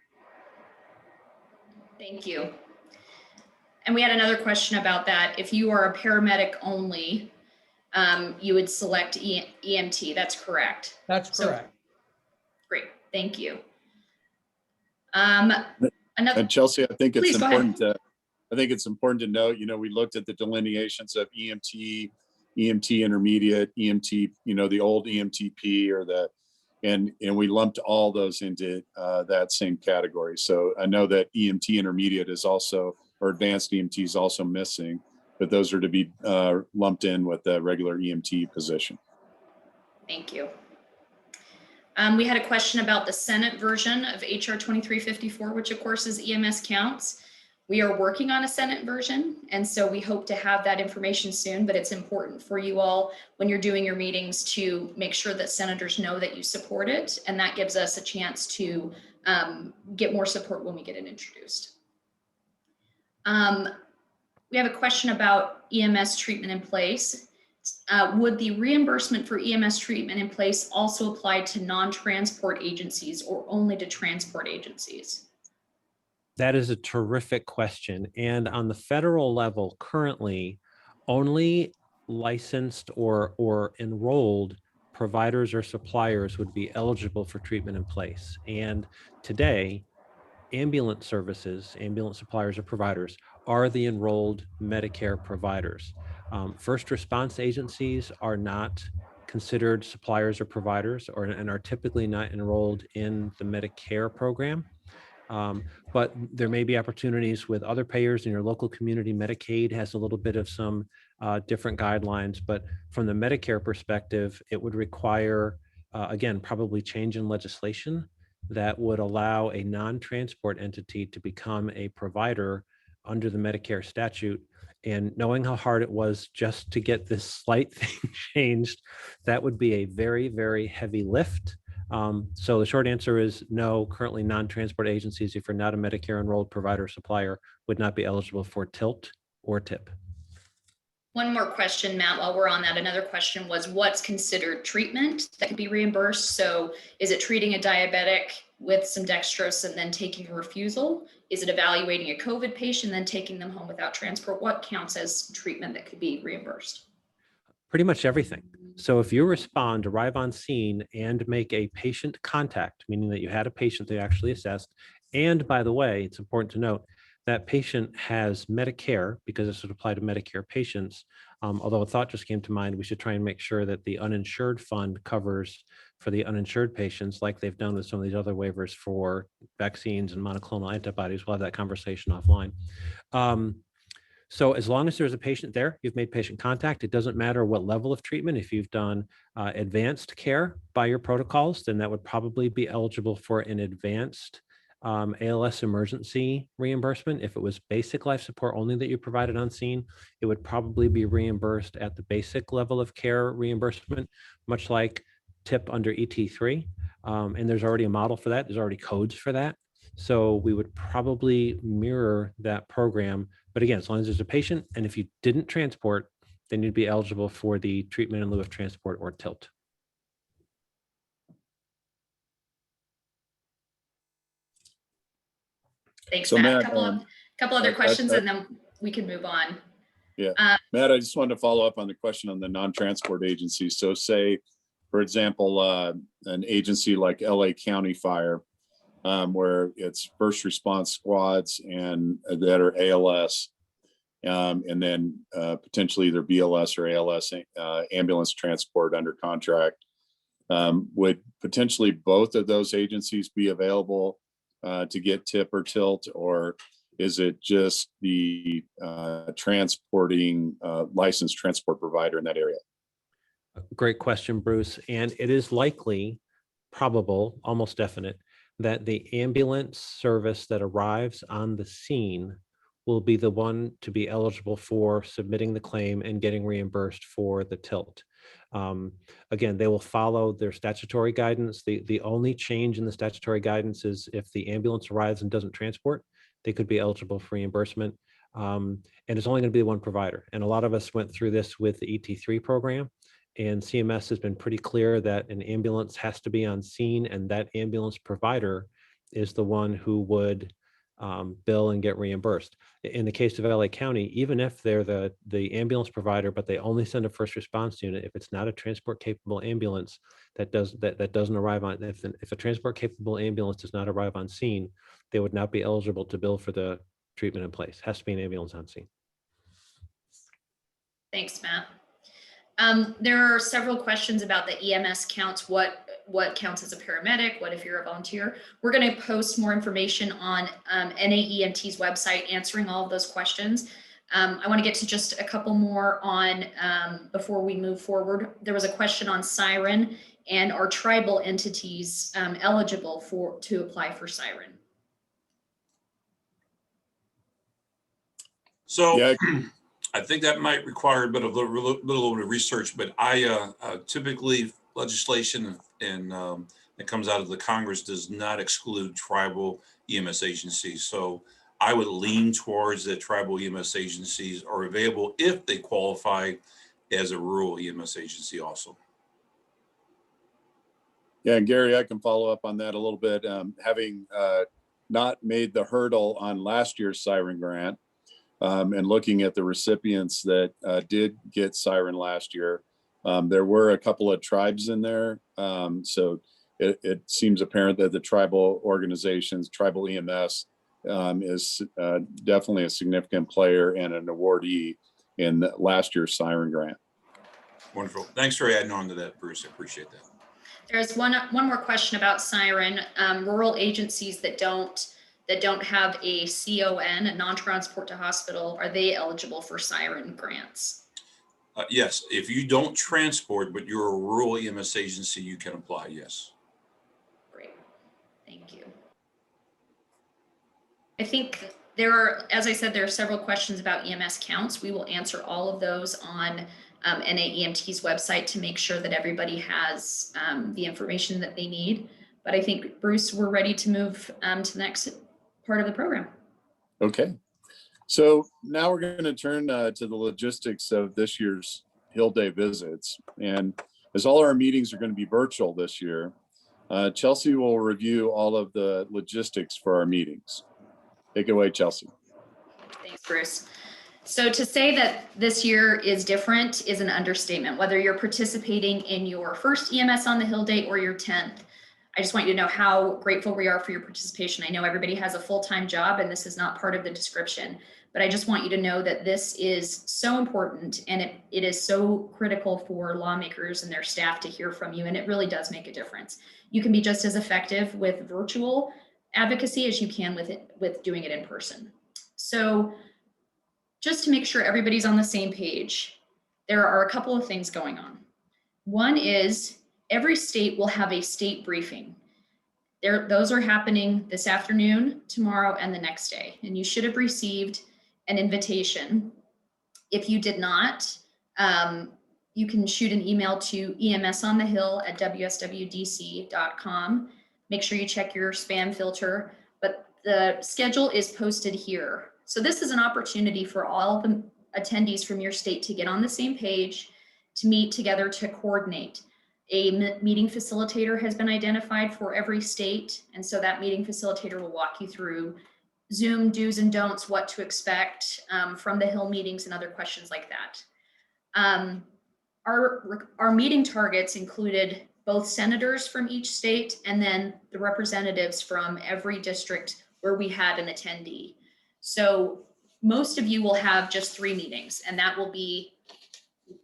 Thank you. And we had another question about that. If you are a paramedic only, you would select EMT. That's correct. That's So- correct. Great, thank you. And Another, Chelsea, I think it's Please, go ahead. important to note, we looked at the delineations of EMT, EMT intermediate, EMT, the old EMTP and we lumped all those into that same category. So I know that EMT intermediate is also, or advanced EMT is also missing, but those are to be lumped in with the regular EMT position. thank you. We had a question about the Senate version of HR 2354, which of course is EMS counts. We are working on a Senate version, and so we hope to have that information soon, but it's important for you all when you're doing your meetings to make sure that senators know that you support it, and that gives us a chance to get more support when we get it introduced. We have a question about EMS treatment in place. Would the reimbursement for EMS treatment in place also apply to non-transport agencies or only to transport agencies? That is a terrific question. And on the federal level, currently, only licensed or enrolled providers or suppliers would be eligible for treatment in place. And today, ambulance services, ambulance suppliers or providers are the enrolled Medicare providers. First response agencies are not considered suppliers or providers and are typically not enrolled in the Medicare program. But there may be opportunities with other payers in your local community. Medicaid has a little bit of some different guidelines, but from the Medicare perspective, it would require, again, probably change in legislation that would allow a non-transport entity to become a provider under the Medicare statute. And knowing how hard it was just to get this slight thing changed, that would be a very, very heavy lift. So the short answer is no, currently non-transport agencies, if you're not a Medicare enrolled provider or supplier, would not be eligible for TILT or TIP. One more question, Matt, while we're on that. Another question was what's considered treatment that could be reimbursed? So is it treating a diabetic with some dextrose and then taking a refusal? Is it evaluating a COVID patient and then taking them home without transport? What counts as treatment that could be reimbursed? Pretty much everything. So if you respond, arrive on scene and make a patient contact, meaning that you had a patient they actually assessed. And by the way, it's important to note that patient has Medicare because this would apply to Medicare patients. Although a thought just came to mind, we should try and make sure that the uninsured fund covers for the uninsured patients like they've done with some of these other waivers for vaccines and monoclonal antibodies. We'll have that conversation offline. So as long as there's a patient there, you've made patient contact, it doesn't matter what level of treatment. If you've done advanced care by your protocols, then that would probably be eligible for an advanced ALS emergency reimbursement. If it was basic life support only that you provided on scene, it would probably be reimbursed at the basic level of care reimbursement, much like TIP under ET3. And there's already a model for that. There's already codes for that. So we would probably mirror that program. But again, as long as there's a patient, and if you didn't transport, then you'd be eligible for the treatment in lieu of transport or TILT. Thanks, So Matt. Matt, couple other questions and then we can move on. Yeah, Matt, I just wanted to follow up on the question on the non-transport agencies. So say, for example, an agency like LA County Fire, where it's first response squads and that are ALS, and then potentially either BLS or ALS ambulance transport under contract. Would potentially both of those agencies be available to get TIP or TILT, or is it just the transporting licensed transport provider in that area? Great question, Bruce. And it is likely, probable, almost definite, that the ambulance service that arrives on the scene will be the one to be eligible for submitting the claim and getting reimbursed for the TILT. Again, they will follow their statutory guidance. The only change in the statutory guidance is if the ambulance arrives and doesn't transport, they could be eligible for reimbursement. And it's only going to be one provider. And a lot of us went through this with the ET3 program. And CMS has been pretty clear that an ambulance has to be on scene, and that ambulance provider is the one who would bill and get reimbursed. In the case of LA County, even if they're the ambulance provider, but they only send a first response unit, if it's not a transport capable ambulance that doesn't arrive on, if a transport capable ambulance does not arrive on scene, they would not be eligible to bill for the treatment in place. Has to be an ambulance on scene. Thanks, Matt. There are several questions about the EMS counts. What counts as a paramedic? What if you're a volunteer? We're going to post more information on NAEMT's website answering all of those questions. I want to get to just a couple more on before we move forward. There was a question on Siren and are tribal entities eligible to apply for Siren? So Yeah. I think that might require a bit of little bit of research, but I typically legislation and that comes out of the Congress does not exclude tribal EMS agencies. So I would lean towards that tribal EMS agencies are available if they qualify as a rural EMS agency also. Yeah, and Gary, I can follow up on that a little bit. Having not made the hurdle on last year's Siren Grant, and looking at the recipients that did get Siren last year, there were a couple of tribes in there. So it seems apparent that the tribal organizations, tribal EMS, is definitely a significant player and an awardee in last year's Siren Grant. Wonderful. Thanks for adding on to that, Bruce. I appreciate that. There's one more question about Siren. Rural agencies that don't have a CON, a non-transport to hospital, are they eligible for Siren grants? Yes, if you don't transport, but you're a rural EMS agency, you can apply, yes. Great, thank you. I think there are, as I said, there are several questions about EMS counts. We will answer all of those on NAEMT's website to make sure that everybody has the information that they need. But I think, Bruce, we're ready to move to the next part of the program. Okay. So now we're going to turn to the logistics of this year's Hill Day visits. And as all our meetings are going to be virtual this year, Chelsea will review all of the logistics for our meetings. Take it away, Chelsea. Thanks, Bruce. So to say that this year is different is an understatement. Whether you're participating in your first EMS on the Hill Day or your 10th, I just want you to know how grateful we are for your participation. I know everybody has a full-time job and this is not part of the description, but I just want you to know that this is so important and it is so critical for lawmakers and their staff to hear from you, and it really does make a difference. You can be just as effective with virtual advocacy as you can with doing it in person. So just to make sure everybody's on the same page, there are a couple of things going on. One is every state will have a state briefing. Those are happening this afternoon, tomorrow, and the next day. And you should have received an invitation. If you did not, you can shoot an email to emsonthehill@wswdc.com. Make sure you check your spam filter, but the schedule is posted here. So this is an opportunity for all the attendees from your state to get on the same page, to meet together, to coordinate. A meeting facilitator has been identified for every state, and so that meeting facilitator will walk you through Zoom do's and don'ts, what to expect from the Hill meetings and other questions like that. Our meeting targets included both senators from each state and then the representatives from every district where we had an attendee. So most of you will have just 3 meetings, and that will be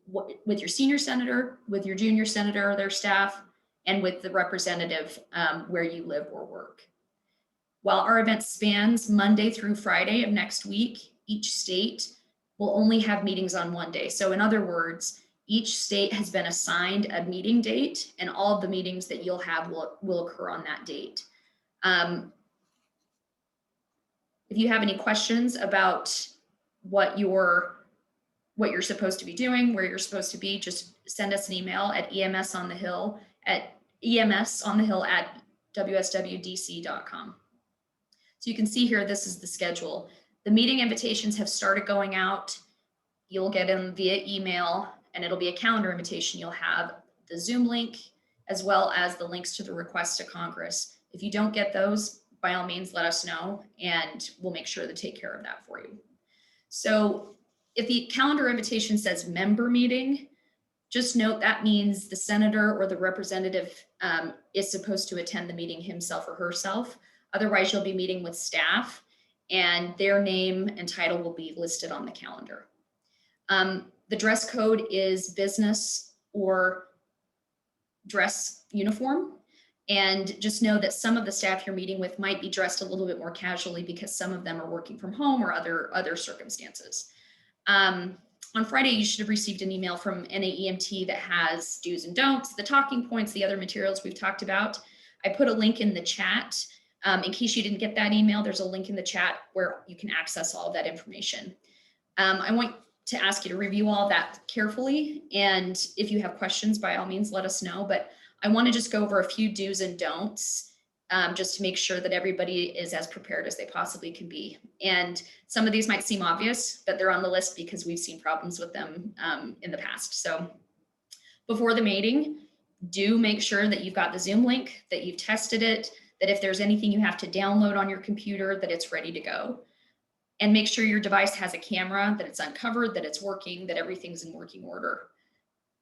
with your senior senator, with your junior senator or their staff, and with the representative where you live or work. While our event spans Monday through Friday of next week, each state will only have meetings on one day. So in other words, each state has been assigned a meeting date, and all of the meetings that you'll have will occur on that date. If you have any questions about what you're supposed to be doing, where you're supposed to be, just send us an email at emsonthehill@wswdc.com. So you can see here, this is the schedule. The meeting invitations have started going out. You'll get them via email, and it'll be a calendar invitation. You'll have the Zoom link as well as the links to the request to Congress. If you don't get those, by all means, let us know and we'll make sure to take care of that for you. So if the calendar invitation says member meeting, just note that means the senator or the representative is supposed to attend the meeting himself or herself. Otherwise, you'll be meeting with staff and their name and title will be listed on the calendar. The dress code is business or dress uniform. And just know that some of the staff you're meeting with might be dressed a little bit more casually because some of them are working from home or other circumstances. On Friday, you should have received an email from NAEMT that has do's and don'ts, the talking points, the other materials we've talked about. I put a link in the chat. In case you didn't get that email, there's a link in the chat where you can access all of that information. I want to ask you to review all of that carefully. And if you have questions, by all means, let us know. But I want to just go over a few do's and don'ts just to make sure that everybody is as prepared as they possibly can be. And some of these might seem obvious, but they're on the list because we've seen problems with them in the past. So before the meeting, do make sure that you've got the Zoom link, that you've tested it, that if there's anything you have to download on your computer, that it's ready to go. And make sure your device has a camera, that it's uncovered, that it's working, that everything's in working order.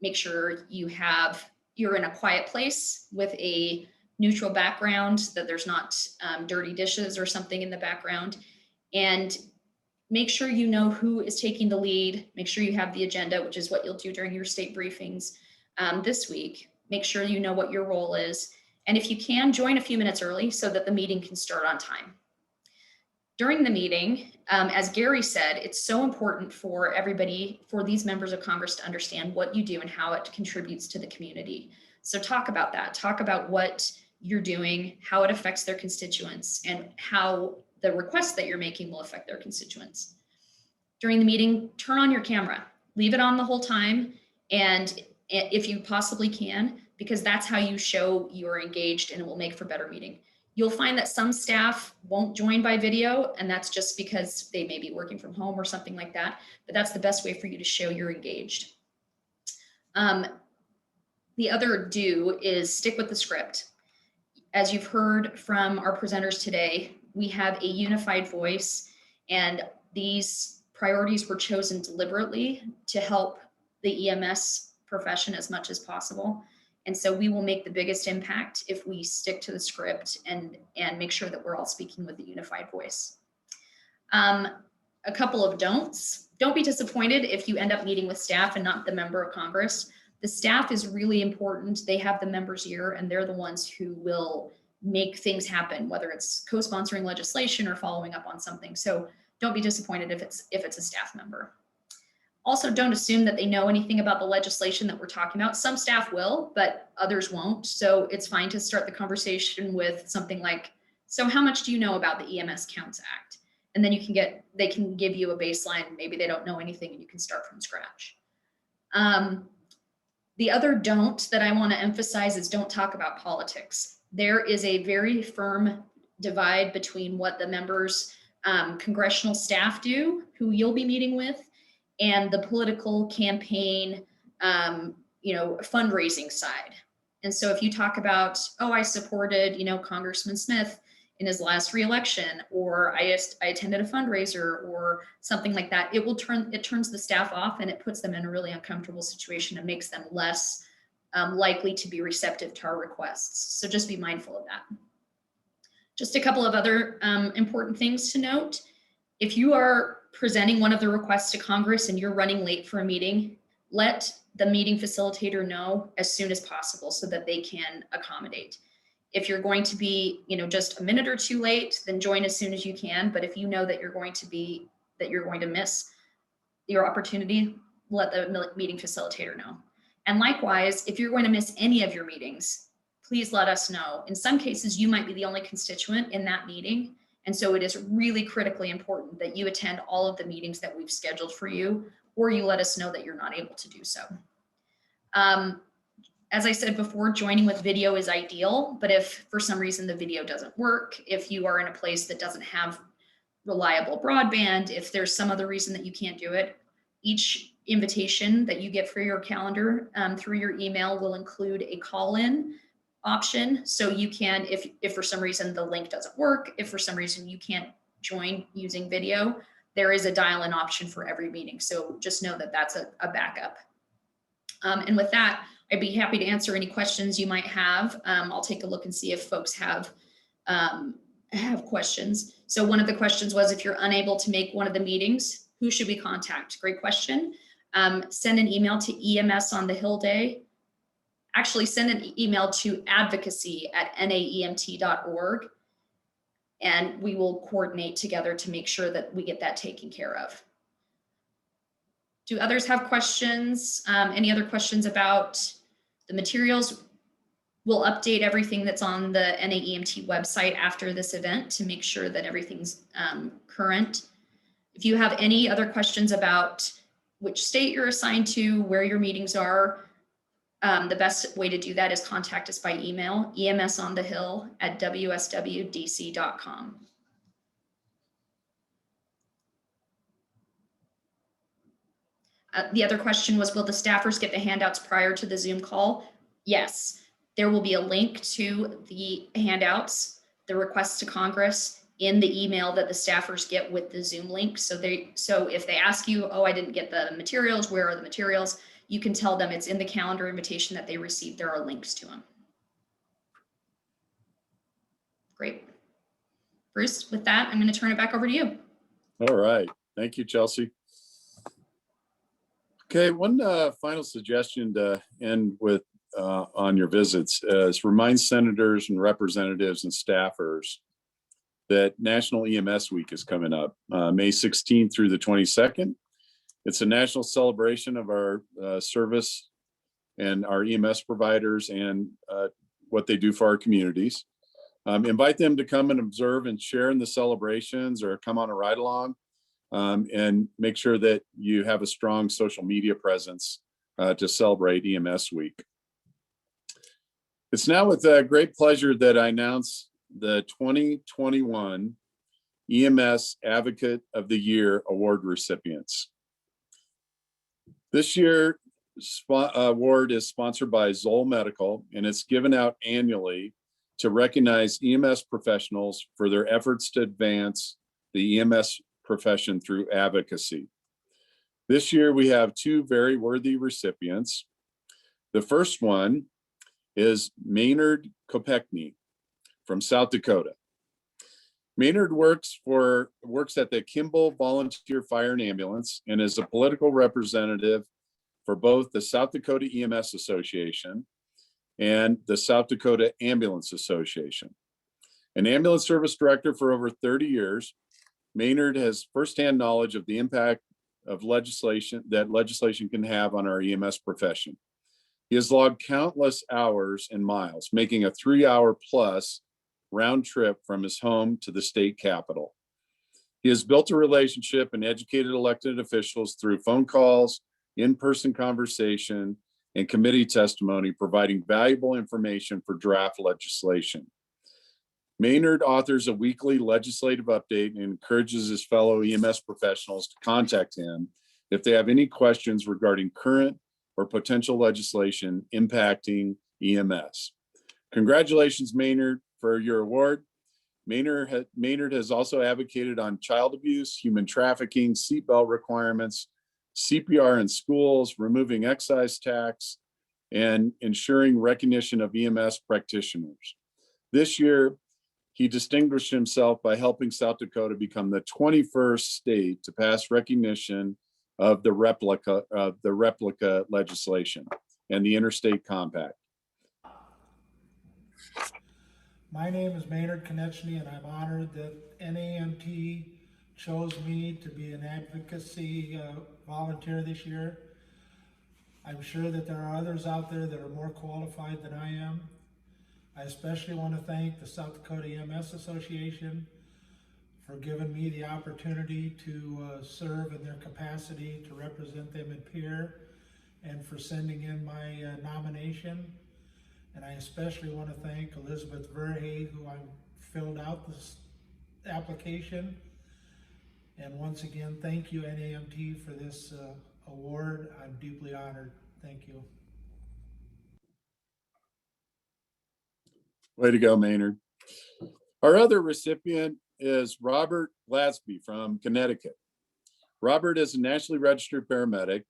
Make sure you're in a quiet place with a neutral background, that there's not dirty dishes or something in the background. And make sure you know who is taking the lead. Make sure you have the agenda, which is what you'll do during your state briefings this week. Make sure you know what your role is. And if you can, join a few minutes early so that the meeting can start on time. During the meeting, as Gary said, it's so important for everybody, for these members of Congress to understand what you do and how it contributes to the community. So talk about that. Talk about what you're doing, how it affects their constituents, and how the requests that you're making will affect their constituents. During the meeting, turn on your camera. Leave it on the whole time, and if you possibly can, because that's how you show you're engaged and it will make for better meeting. You'll find that some staff won't join by video, and that's just because they may be working from home or something like that, but that's the best way for you to show you're engaged. The other do is stick with the script. As you've heard from our presenters today, we have a unified voice, and these priorities were chosen deliberately to help the EMS profession as much as possible. And so we will make the biggest impact if we stick to the script and make sure that we're all speaking with a unified voice. A couple of don'ts. Don't be disappointed if you end up meeting with staff and not the member of Congress. The staff is really important. They have the members' ear, and they're the ones who will make things happen, whether it's co-sponsoring legislation or following up on something. So don't be disappointed if it's a staff member. Also, don't assume that they know anything about the legislation that we're talking about. Some staff will, but others won't. So it's fine to start the conversation with something like, so how much do you know about the EMS Counts Act? And then they can give you a baseline. Maybe they don't know anything and you can start from scratch. The other don't that I want to emphasize is don't talk about politics. There is a very firm divide between what the members' congressional staff do, who you'll be meeting with, and the political campaign, fundraising side. And so if you talk about, oh, I supported, Congressman Smith in his last reelection, or I attended a fundraiser or something like that, it turns the staff off and it puts them in a really uncomfortable situation and makes them less likely to be receptive to our requests. So just be mindful of that. Just a couple of other important things to note. If you are presenting one of the requests to Congress and you're running late for a meeting, let the meeting facilitator know as soon as possible so that they can accommodate. If you're going to be, just a minute or two late, then join as soon as you can. But if you know that you're going to miss your opportunity, let the meeting facilitator know. And likewise, if you're going to miss any of your meetings, please let us know. In some cases, you might be the only constituent in that meeting. And so it is really critically important that you attend all of the meetings that we've scheduled for you, or you let us know that you're not able to do so. As I said before, joining with video is ideal, but if for some reason the video doesn't work, if you are in a place that doesn't have reliable broadband, if there's some other reason that you can't do it, each invitation that you get for your calendar through your email will include a call-in option. So you can, if for some reason the link doesn't work, if for some reason you can't join using video, there is a dial-in option for every meeting. So just know that that's a backup. And with that, I'd be happy to answer any questions you might have. I'll take a look and see if folks have questions. So one of the questions was, if you're unable to make one of the meetings, who should we contact? Great question. Send an email to EMS on the Hill Day. Actually, send an email to advocacy@naemt.org, and we will coordinate together to make sure that we get that taken care of. Do others have questions? Any other questions about the materials? We'll update everything that's on the NAEMT website after this event to make sure that everything's current. If you have any other questions about which state you're assigned to, where your meetings are, the best way to do that is contact us by email, emsonthehill@wswdc.com. The other question was, will the staffers get the handouts prior to the Zoom call? Yes, there will be a link to the handouts, the requests to Congress, in the email that the staffers get with the Zoom link. So if they ask you, oh, I didn't get the materials, where are the materials? You can tell them it's in the calendar invitation that they received. There are links to them. Great. Bruce, with that, I'm going to turn it back over to you. All right. Thank you, Chelsea. Okay, one final suggestion to end with on your visits is remind senators and representatives and staffers that National EMS Week is coming up, May 16th through the 22nd. It's a national celebration of our service and our EMS providers and what they do for our communities. Invite them to come and observe and share in the celebrations or come on a ride along, and make sure that you have a strong social media presence to celebrate EMS Week. It's now with great pleasure that I announce the 2021 EMS Advocate of the Year Award recipients. This year's award is sponsored by Zoll Medical, and it's given out annually to recognize EMS professionals for their efforts to advance the EMS profession through advocacy. This year, we have two very worthy recipients. The first one is Maynard Kopechny from South Dakota. Maynard works at the Kimball Volunteer Fire and Ambulance and is a political representative for both the South Dakota EMS Association and the South Dakota Ambulance Association. An ambulance service director for over 30 years, Maynard has firsthand knowledge of the impact of legislation can have on our EMS profession. He has logged countless hours and miles, making a 3-hour plus round trip from his home to the state capitol. He has built a relationship and educated elected officials through phone calls, in-person conversation, and committee testimony, providing valuable information for draft legislation. Maynard authors a weekly legislative update and encourages his fellow EMS professionals to contact him if they have any questions regarding current or potential legislation impacting EMS. Congratulations, Maynard, for your award. Maynard has also advocated on child abuse, human trafficking, seatbelt requirements, CPR in schools, removing excise tax, and ensuring recognition of EMS practitioners. This year, he distinguished himself by helping South Dakota become the 21st state to pass recognition of the replica legislation and the Interstate Compact. My name is Maynard Kopechny, and I'm honored that NAMT chose me to be an advocacy volunteer this year. I'm sure that there are others out there that are more qualified than I am. I especially want to thank the South Dakota EMS Association for giving me the opportunity to serve in their capacity to represent them in peer, and for sending in my nomination. And I especially want to thank Elizabeth Verhey, who I filled out this application. And once again, thank you, NAMT, for this award. I'm deeply honored. Thank you. Way to go, Maynard. Our other recipient is Robert Glasby from Connecticut. Robert is a nationally registered paramedic.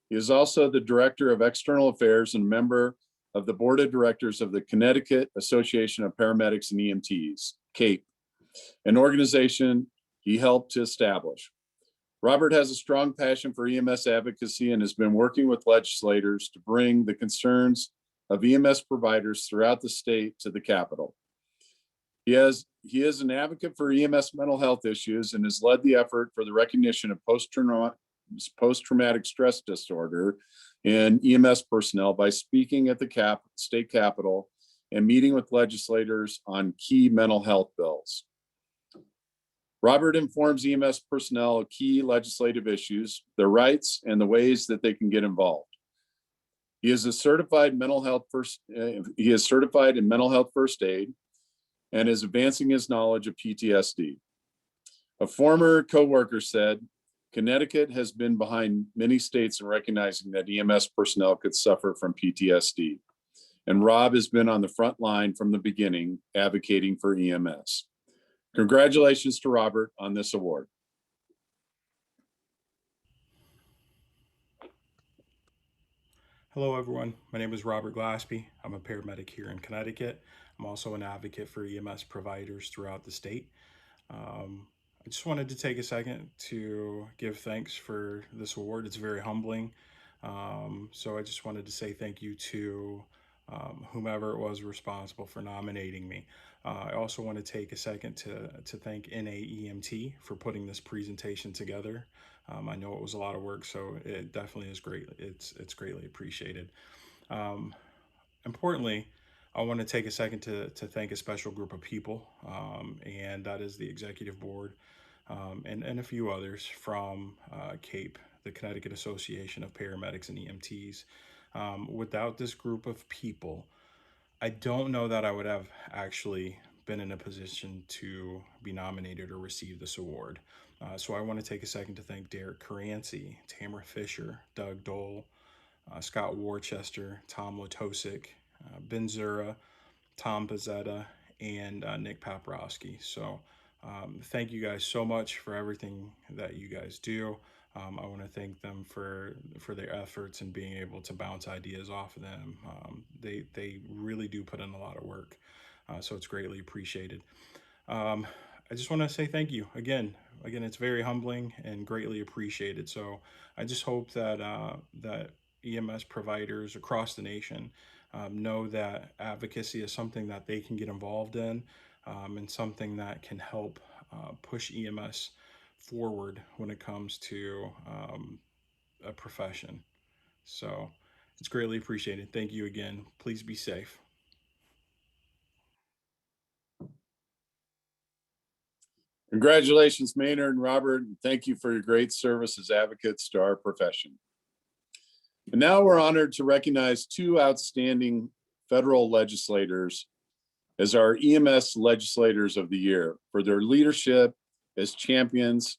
He is also the Director of External Affairs and member of the Board of Directors of the Connecticut Association of Paramedics and EMTs, CAPE, an organization he helped to establish. Robert has a strong passion for EMS advocacy and has been working with legislators to bring the concerns of EMS providers throughout the state to the Capitol. He is an advocate for EMS mental health issues and has led the effort for the recognition of post-traumatic stress disorder in EMS personnel by speaking at the state capitol and meeting with legislators on key mental health bills. Robert informs EMS personnel of key legislative issues, their rights, and the ways that they can get involved. He is a certified mental health he is certified in mental health first aid and is advancing his knowledge of PTSD. A former coworker said, Connecticut has been behind many states in recognizing that EMS personnel could suffer from PTSD. And Rob has been on the front line from the beginning, advocating for EMS. Congratulations to Robert on this award. Hello, everyone. My name is Robert Glaspie. I'm a paramedic here in Connecticut. I'm also an advocate for EMS providers throughout the state. I just wanted to take a second to give thanks for this award. It's very humbling. So I just wanted to say thank you to whomever it was responsible for nominating me. I also want to take a second to thank NAEMT for putting this presentation together. I know it was a lot of work, so it definitely is great. It's greatly appreciated. Importantly, I want to take a second to thank a special group of people, and that is the executive board and a few others from CAPE, the Connecticut Association of Paramedics and EMTs. Without this group of people, I don't know that I would have actually been in a position to be nominated or receive this award. So I want to take a second to thank Derek Caranci, Tamara Fisher, Doug Dole, Scott Worcester, Tom Latosic, Ben Zura, Tom Pizzetta, and Nick Paprowski. So thank you guys so much for everything that you guys do. I want to thank them for their efforts and being able to bounce ideas off of them. They really do put in a lot of work, so it's greatly appreciated. I just want to say thank you again. It's very humbling and greatly appreciated. So I just hope that that EMS providers across the nation know that advocacy is something that they can get involved in, and something that can help push EMS forward when it comes to a profession. So it's greatly appreciated. Thank you again. Please be safe. Congratulations, Maynard and Robert, and thank you for your great service as advocates to our profession. And now we're honored to recognize two outstanding federal legislators as our EMS Legislators of the Year for their leadership as champions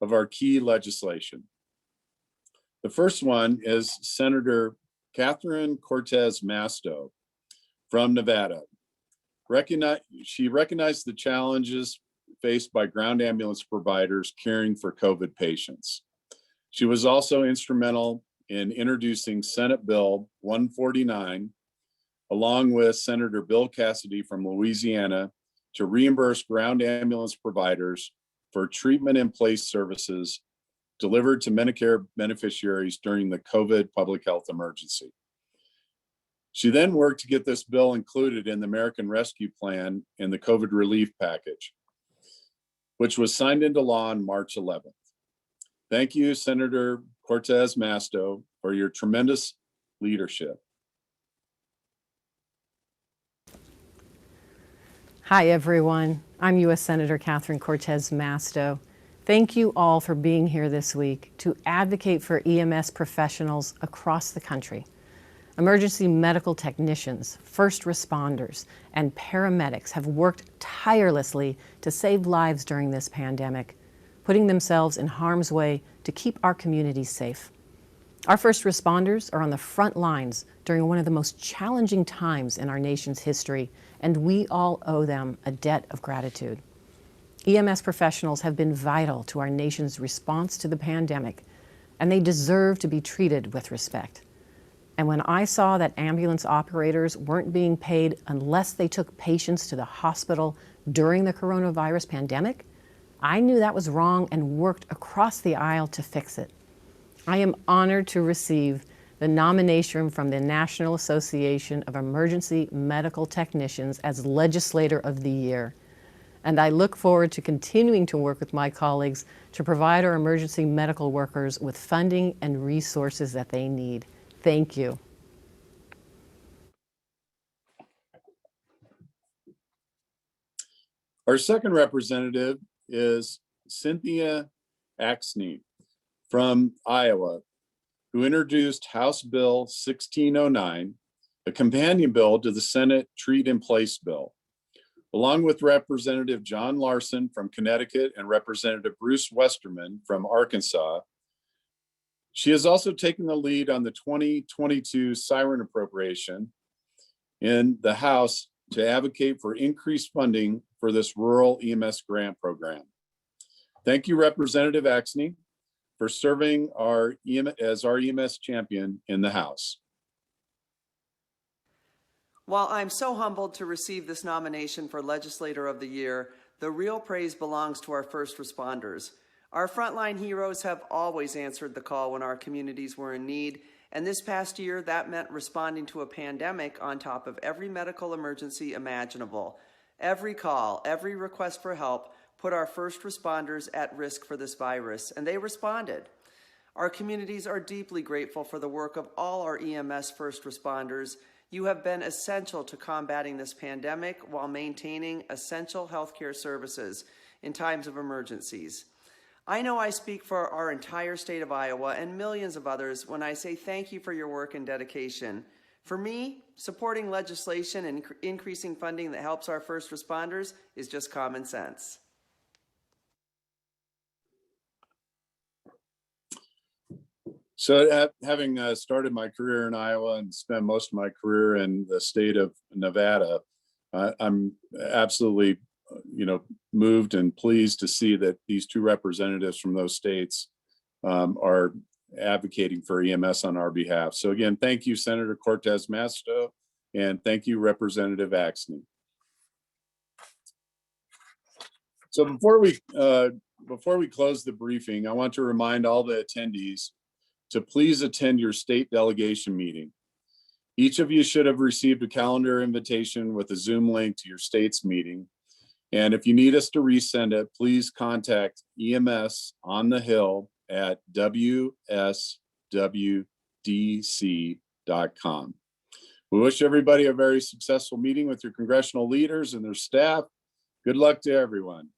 of our key legislation. The first one is Senator Catherine Cortez Masto from Nevada. She recognized the challenges faced by ground ambulance providers caring for COVID patients. She was also instrumental in introducing Senate Bill 149, along with Senator Bill Cassidy from Louisiana, to reimburse ground ambulance providers for treatment in place services delivered to Medicare beneficiaries during the COVID public health emergency. She then worked to get this bill included in the American Rescue Plan and the COVID relief package, which was signed into law on March 11th. Thank you, Senator Cortez Masto, for your tremendous leadership. Hi, everyone. I'm U.S. Senator Catherine Cortez Masto. Thank you all for being here this week to advocate for EMS professionals across the country. Emergency medical technicians, first responders, and paramedics have worked tirelessly to save lives during this pandemic, putting themselves in harm's way to keep our communities safe. Our first responders are on the front lines during one of the most challenging times in our nation's history, and we all owe them a debt of gratitude. EMS professionals have been vital to our nation's response to the pandemic, and they deserve to be treated with respect. And when I saw that ambulance operators weren't being paid unless they took patients to the hospital during the coronavirus pandemic, I knew that was wrong and worked across the aisle to fix it. I am honored to receive the nomination from the National Association of Emergency Medical Technicians as Legislator of the Year. And I look forward to continuing to work with my colleagues to provide our emergency medical workers with funding and resources that they need. Thank you. Our second representative is Cynthia Axney from Iowa, who introduced House Bill 1609, a companion bill to the Senate Treat in Place bill. Along with Representative John Larson from Connecticut and Representative Bruce Westerman from Arkansas, she has also taken the lead on the 2022 Siren appropriation in the House to advocate for increased funding for this rural EMS grant program. Thank you, Representative Axney, for serving as our EMS champion in the House. While I'm so humbled to receive this nomination for Legislator of the Year, the real praise belongs to our first responders. Our frontline heroes have always answered the call when our communities were in need, and this past year that meant responding to a pandemic on top of every medical emergency imaginable. Every call, every request for help put our first responders at risk for this virus, and they responded. Our communities are deeply grateful for the work of all our EMS first responders. You have been essential to combating this pandemic while maintaining essential healthcare services in times of emergencies. I know I speak for our entire state of Iowa and millions of others when I say thank you for your work and dedication. For me, supporting legislation and increasing funding that helps our first responders is just common sense. So having started my career in Iowa and spent most of my career in the state of Nevada, I'm absolutely moved and pleased to see that these two representatives from those states are advocating for EMS on our behalf. So again, thank you, Senator Cortez Masto, and thank you, Representative Axney. So before we close the briefing, I want to remind all the attendees to please attend your state delegation meeting. Each of you should have received a calendar invitation with a Zoom link to your state's meeting. And if you need us to resend it, please contact EMS on the Hill at wswdc.com. We wish everybody a very successful meeting with your congressional leaders and their staff. Good luck to everyone.